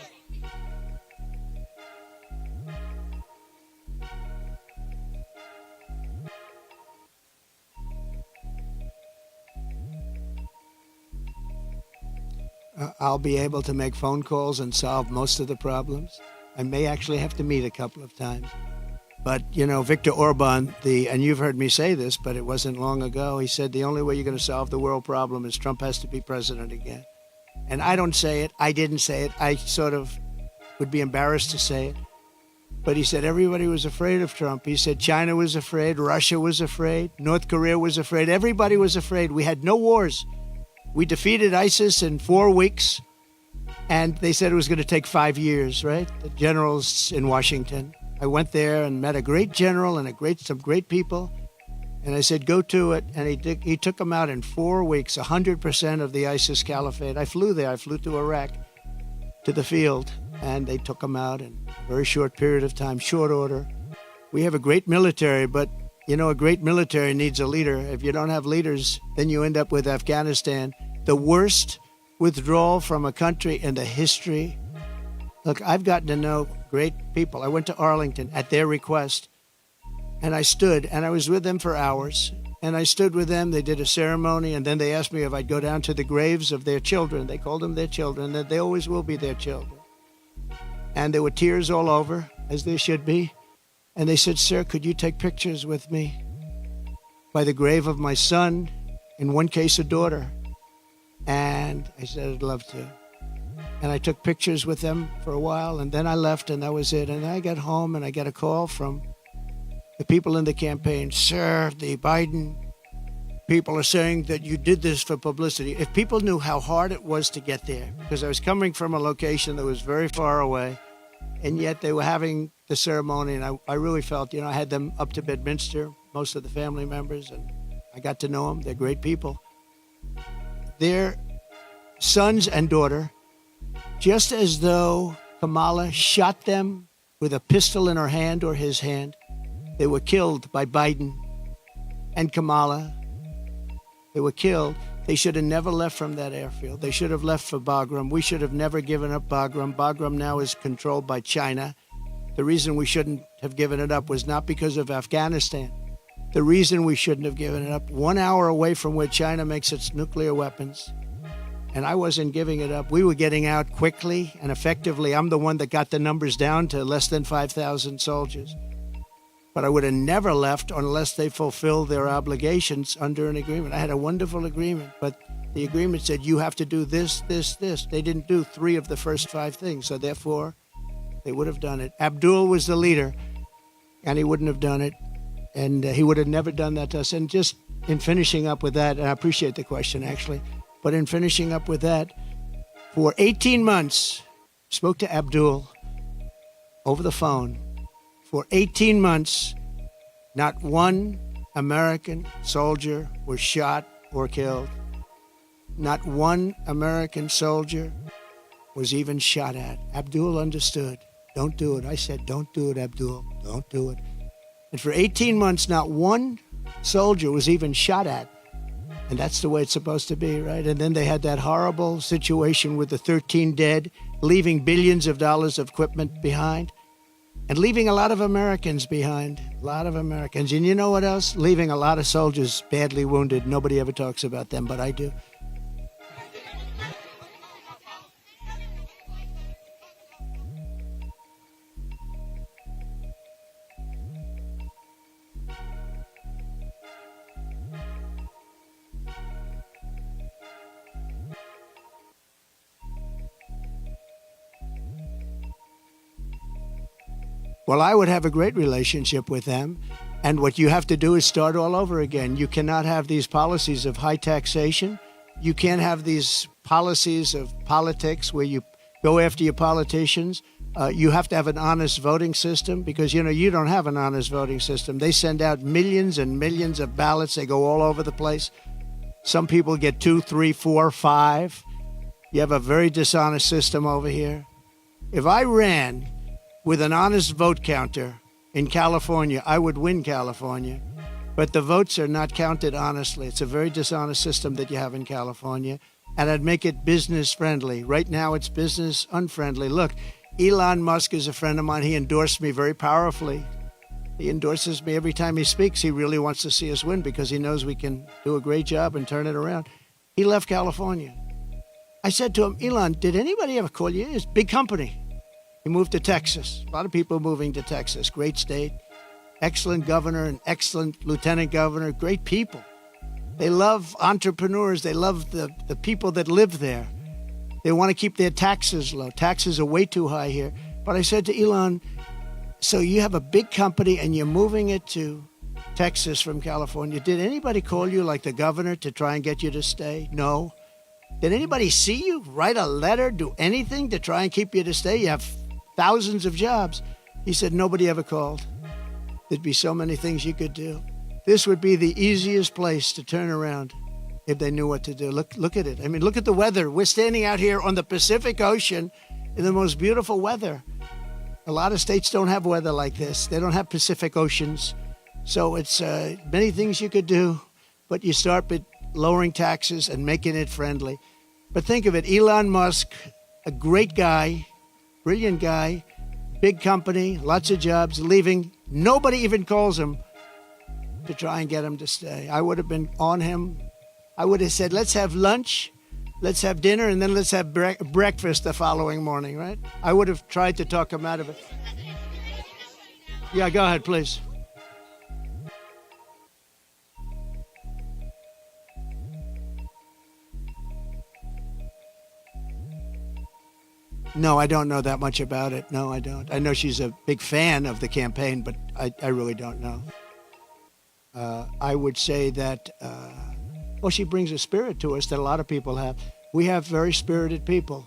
I'll be able to make phone calls and solve most of the problems. I may actually have to meet a couple of times. But, you know, Viktor Orban, and you've heard me say this, but it wasn't long ago, he said the only way you're going to solve the world problem is Trump has to be president again. And I don't say it. I didn't say it. I sort of would be embarrassed to say it. But he said everybody was afraid of Trump. He said China was afraid. Russia was afraid. North Korea was afraid. Everybody was afraid. We had no wars. We defeated ISIS in 4 weeks. And they said it was going to take 5 years, right? The generals in Washington. I went there and met a great general and some great people. And I said, go to it. And he took them out in 4 weeks, 100% of the ISIS caliphate. I flew there. I flew to Iraq, to the field. And they took them out in a very short period of time, short order. We have a great military, but, you know, a great military needs a leader. If you don't have leaders, then you end up with Afghanistan, the worst withdrawal from a country in the history. Look, I've gotten to know great people. I went to Arlington at their request, and I stood, and I was with them for hours. And I stood with them. They did a ceremony, and then they asked me if I'd go down to the graves of their children. They called them their children, that they always will be their children. And there were tears all over, as there should be. And they said, sir, could you take pictures with me by the grave of my son, in one case, a daughter? And I said, I'd love to. And I took pictures with them for a while, and then I left, and that was it. And I got home, and I got a call from the people in the campaign. Sir, the Biden people are saying that you did this for publicity. If people knew how hard it was to get there, because I was coming from a location that was very far away, and yet they were having the ceremony, and I really felt, you know, I had them up to Bedminster, most of the family members, and I got to know them. They're great people. Their sons and daughter, just as though Kamala shot them with a pistol in her hand or his hand, they were killed by Biden and Kamala. They were killed. They should have never left from that airfield. They should have left for Bagram. We should have never given up Bagram. Bagram now is controlled by China. The reason we shouldn't have given it up was not because of Afghanistan. The reason we shouldn't have given it up, 1 hour away from where China makes its nuclear weapons, and I wasn't giving it up. We were getting out quickly and effectively. I'm the one that got the numbers down to less than 5,000 soldiers. But I would have never left unless they fulfilled their obligations under an agreement. I had a wonderful agreement, but the agreement said you have to do this, this, this. They didn't do 3 of the first 5 things, so therefore they would have done it. Abdul was the leader, and he wouldn't have done it, and he would have never done that to us. And just in finishing up with that, and I appreciate the question, actually, but in finishing up with that, for 18 months, spoke to Abdul over the phone. For 18 months, not one American soldier was shot or killed. Not one American soldier was even shot at. Abdul understood. Don't do it. I said, don't do it, Abdul. Don't do it. And for 18 months, not one soldier was even shot at. And that's the way it's supposed to be, right? And then they had that horrible situation with the 13 dead, leaving billions of dollars of equipment behind. And leaving a lot of Americans behind, a lot of Americans. And you know what else? Leaving a lot of soldiers badly wounded. Nobody ever talks about them, but I do. Well, I would have a great relationship with them. And what you have to do is start all over again. You cannot have these policies of high taxation. You can't have these policies of politics where you go after your politicians. You have to have an honest voting system because, you don't have an honest voting system. They send out millions and millions of ballots. They go all over the place. Some people get 2, 3, 4, 5. You have a very dishonest system over here. If I ran with an honest vote counter in California, I would win California. But the votes are not counted honestly. It's a very dishonest system that you have in California. And I'd make it business friendly. Right now, it's business unfriendly. Look, Elon Musk is a friend of mine. He endorsed me very powerfully. He endorses me every time he speaks. He really wants to see us win because he knows we can do a great job and turn it around. He left California. I said to him, Elon, did anybody ever call you? It's a big company. He moved to Texas. A lot of people moving to Texas. Great state. Excellent governor, an excellent lieutenant governor. Great people. They love entrepreneurs. They love the people that live there. They want to keep their taxes low. Taxes are way too high here. But I said to Elon, so you have a big company and you're moving it to Texas from California. Did anybody call you, like the governor, to try and get you to stay? No. Did anybody see you, write a letter, do anything to try and keep you to stay? You have thousands of jobs. He said, nobody ever called. There'd be so many things you could do. This would be the easiest place to turn around if they knew what to do. Look at it. I mean, look at the weather. We're standing out here on the Pacific Ocean in the most beautiful weather. A lot of states don't have weather like this. They don't have Pacific Oceans. So it's many things you could do, but you start with lowering taxes and making it friendly. But think of it, Elon Musk, a great guy, brilliant guy, big company, lots of jobs, leaving. Nobody even calls him to try and get him to stay. I would have been on him. I would have said, let's have lunch, let's have dinner, and then let's have breakfast the following morning, right? I would have tried to talk him out of it. Yeah, go ahead, please. No, I don't know that much about it. No, I don't. I know she's a big fan of the campaign, but I really don't know. I would say that, she brings a spirit to us that a lot of people have. We have very spirited people.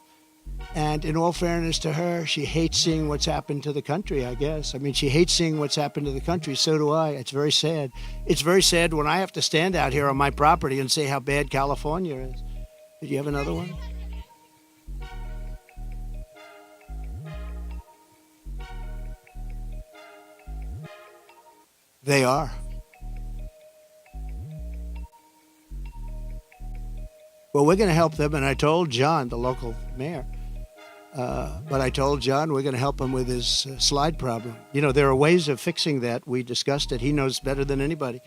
And in all fairness to her, she hates seeing what's happened to the country, I guess. I mean, she hates seeing what's happened to the country. So do I. It's very sad. It's very sad when I have to stand out here on my property and say how bad California is. Did you have another one? They are. Well, we're going to help them, and I told John, the local mayor, but I told John we're going to help him with his slide problem. There are ways of fixing that. We discussed it. He knows better than anybody,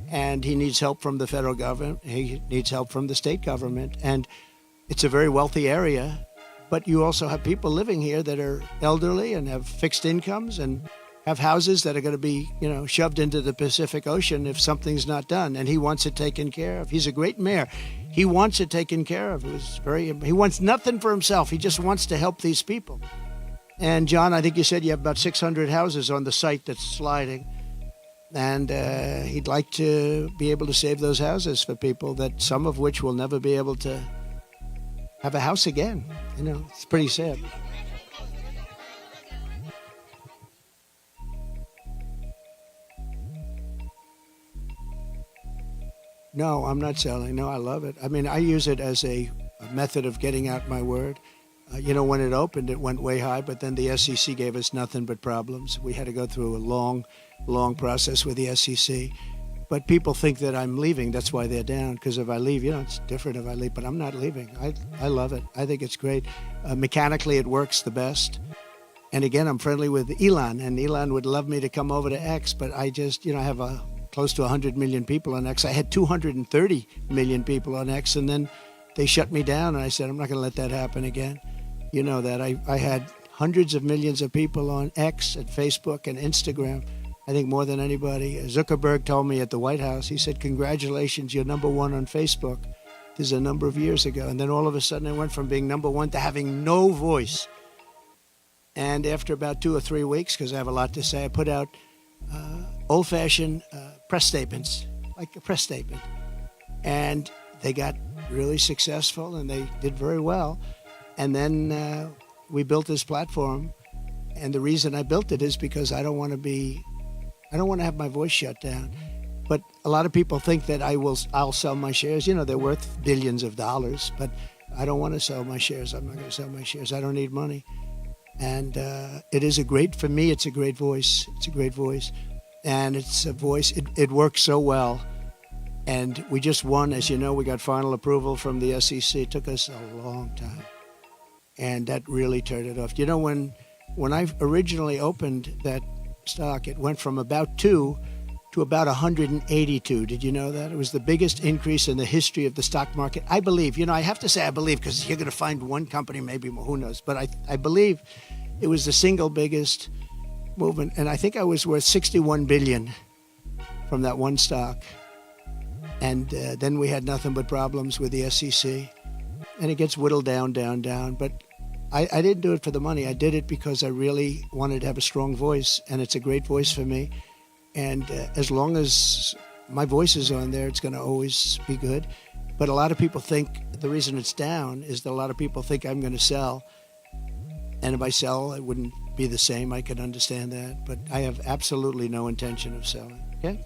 and he needs help from the federal government. He needs help from the state government, and It's a very wealthy area, but you also have people living here that are elderly and have fixed incomes and have houses that are going to be, shoved into the Pacific Ocean if something's not done. And he wants it taken care of. He's a great mayor. He wants it taken care of. He wants nothing for himself. He just wants to help these people. And John, I think you said you have about 600 houses on the site that's sliding. And he'd like to be able to save those houses for people, that some of which will never be able to have a house again. It's pretty sad. No, I'm not selling. No, I love it. I mean, I use it as a method of getting out my word. When it opened, it went way high, but then the SEC gave us nothing but problems. We had to go through a long, long process with the SEC. But people think that I'm leaving. That's why they're down, because if I leave, it's different if I leave, but I'm not leaving. I love it. I think it's great. Mechanically, it works the best. And again, I'm friendly with Elon, and Elon would love me to come over to X, but I just, I have close to 100 million people on X. I had 230 million people on X, and then they shut me down, and I said, I'm not going to let that happen again. You know that. I had hundreds of millions of people on X and Facebook and Instagram, I think more than anybody. Zuckerberg told me at the White House, he said, congratulations, you're number one on Facebook. This is a number of years ago. And then all of a sudden I went from being number one to having no voice. And after about 2 or 3 weeks, because I have a lot to say, I put out old-fashioned press statements, like a press statement. And they got really successful, and they did very well. And then we built this platform. And the reason I built it is because I don't want to have my voice shut down. But a lot of people think that I'll sell my shares. They're worth billions of dollars, but I don't want to sell my shares. I'm not going to sell my shares. I don't need money. And it is for me, it's a great voice. It's a great voice. And it's a voice, it works so well. And we just won, as you know, we got final approval from the SEC. It took us a long time. And that really turned it off. When I originally opened that stock, it went from about 2 to about 182. Did you know that? It was the biggest increase in the history of the stock market. I believe, I have to say I believe, because you're going to find one company, maybe more, who knows. But I believe it was the single biggest movement. And I think I was worth $61 billion from that one stock. And then we had nothing but problems with the SEC. And it gets whittled down. But I didn't do it for the money. I did it because I really wanted to have a strong voice, and it's a great voice for me. And as long as my voice is on there, it's going to always be good. But a lot of people think the reason it's down is that a lot of people think I'm going to sell. And if I sell, it wouldn't be the same. I can understand that. But I have absolutely no intention of selling. Okay?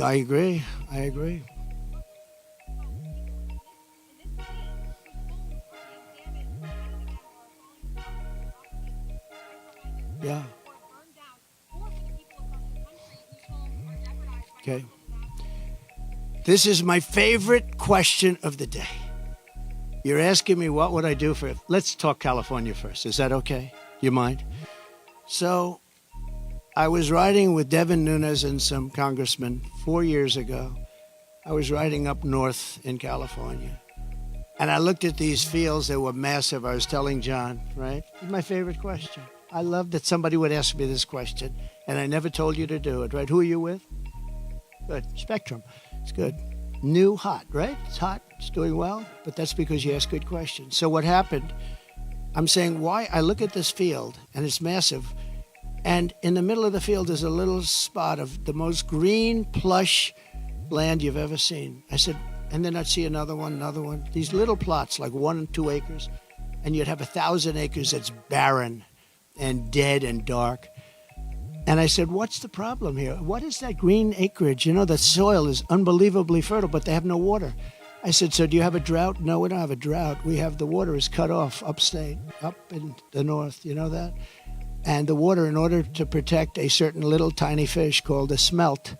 I agree. Yeah. Okay. This is my favorite question of the day. You're asking me what would I do for... Let's talk California first. Is that okay? You mind? So I was riding with Devin Nunes and some congressmen 4 years ago. I was riding up north in California. And I looked at these fields that were massive. I was telling John, right? It's my favorite question. I love that somebody would ask me this question. And I never told you to do it, right? Who are you with? Good. Spectrum. It's good. New, hot, right? It's hot. It's doing well. But that's because you ask good questions. So what happened, I'm saying why I look at this field, and it's massive. And in the middle of the field is a little spot of the most green, plush land you've ever seen. I said, and then I'd see another one. These little plots, like 1 and 2 acres. And you'd have 1,000 acres that's barren and dead and dark. And I said, what's the problem here? What is that green acreage? The soil is unbelievably fertile, but they have no water. I said, so do you have a drought? No, we don't have a drought. We have the water is cut off upstate, up in the north. You know that? And the water, in order to protect a certain little tiny fish called a smelt,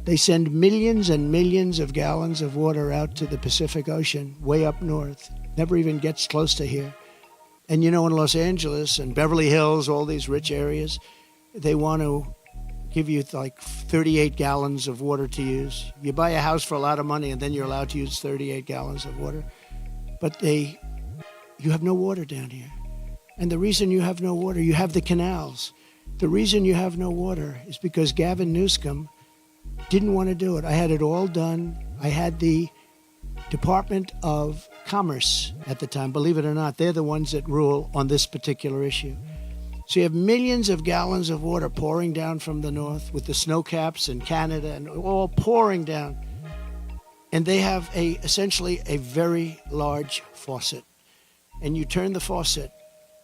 they send millions and millions of gallons of water out to the Pacific Ocean, way up north. Never even gets close to here. And in Los Angeles and Beverly Hills, all these rich areas, they want to give you like 38 gallons of water to use. You buy a house for a lot of money and then you're allowed to use 38 gallons of water. But you have no water down here. And the reason you have no water, you have the canals. The reason you have no water is because Gavin Newsom didn't want to do it. I had it all done. I had the Department of Commerce at the time. Believe it or not, they're the ones that rule on this particular issue. So you have millions of gallons of water pouring down from the north with the snow caps in Canada and all pouring down. And they have essentially a very large faucet. And you turn the faucet,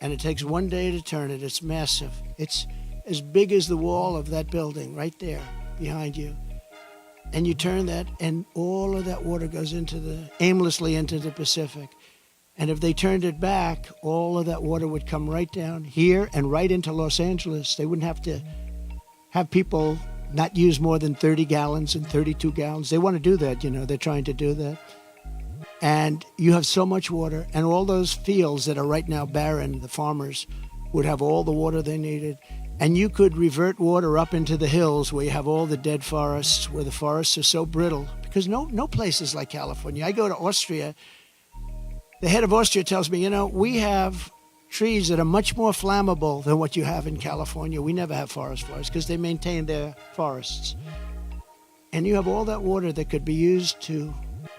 and it takes one day to turn it. It's massive. It's as big as the wall of that building right there behind you. And you turn that, and all of that water goes aimlessly into the Pacific. And if they turned it back, all of that water would come right down here and right into Los Angeles. They wouldn't have to have people not use more than 30 gallons and 32 gallons. They want to do that, they're trying to do that. And you have so much water, and all those fields that are right now barren, the farmers would have all the water they needed. And you could revert water up into the hills where you have all the dead forests, where the forests are so brittle. Because no place is like California. I go to Austria. The head of Austria tells me, we have trees that are much more flammable than what you have in California. We never have forest fires because they maintain their forests. And you have all that water that could be used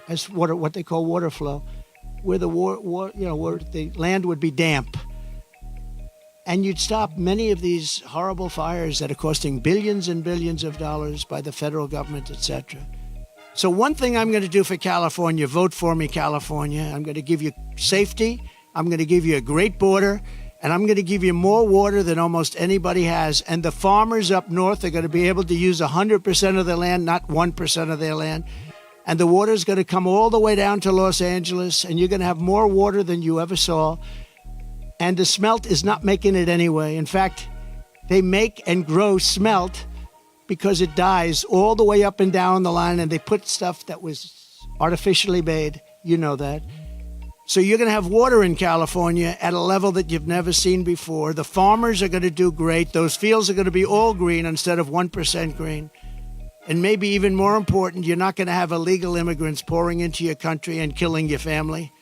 as water, what they call water flow, where where the land would be damp. And you'd stop many of these horrible fires that are costing billions and billions of dollars by the federal government, etc. So one thing I'm going to do for California, vote for me, California. I'm going to give you safety. I'm going to give you a great border. And I'm going to give you more water than almost anybody has. And the farmers up north are going to be able to use 100% of their land, not 1% of their land. And the water is going to come all the way down to Los Angeles. And you're going to have more water than you ever saw. And the smelt is not making it anyway. In fact, they make and grow smelt because it dies all the way up and down the line, and they put stuff that was artificially made. You know that. So you're going to have water in California at a level that you've never seen before. The farmers are going to do great. Those fields are going to be all green instead of 1% green. And maybe even more important, you're not going to have illegal immigrants pouring into your country and killing your family.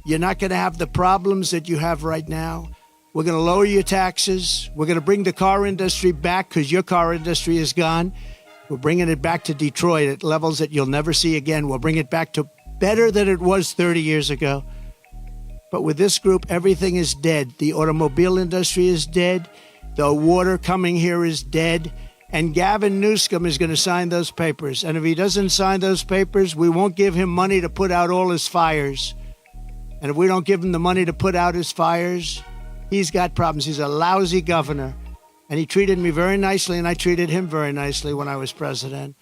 You're not going to have the problems that you have right now. We're going to lower your taxes. We're going to bring the car industry back because your car industry is gone. We're bringing it back to Detroit at levels that you'll never see again. We'll bring it back to better than it was 30 years ago. But with this group, everything is dead. The automobile industry is dead. The water coming here is dead. And Gavin Newsom is going to sign those papers. And if he doesn't sign those papers, we won't give him money to put out all his fires. And if we don't give him the money to put out his fires, he's got problems. He's a lousy governor. And he treated me very nicely, and I treated him very nicely when I was president.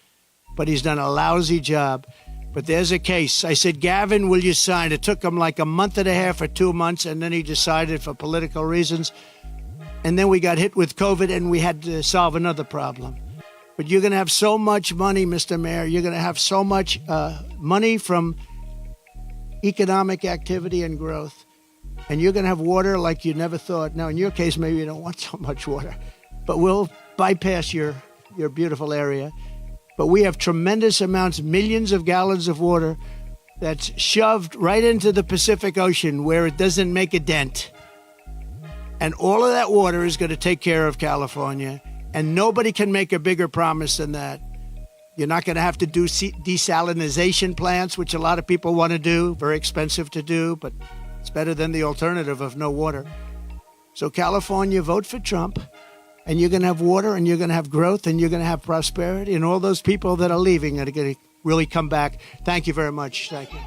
But he's done a lousy job. But there's a case. I said, Gavin, will you sign? It took him like a month and a half or 2 months, and then he decided for political reasons. And then we got hit with COVID, and we had to solve another problem. But you're going to have so much money, Mr. Mayor. You're going to have so much money from economic activity and growth. And you're going to have water like you never thought. Now, in your case, maybe you don't want so much water. But we'll bypass your beautiful area. But we have tremendous amounts, millions of gallons of water that's shoved right into the Pacific Ocean where it doesn't make a dent. And all of that water is going to take care of California. And nobody can make a bigger promise than that. You're not going to have to do desalinization plants, which a lot of people want to do. Very expensive to do, but it's better than the alternative of no water. So California, vote for Trump. And you're going to have water, and you're going to have growth, and you're going to have prosperity. And all those people that are leaving are going to really come back. Thank you very much. Thank you.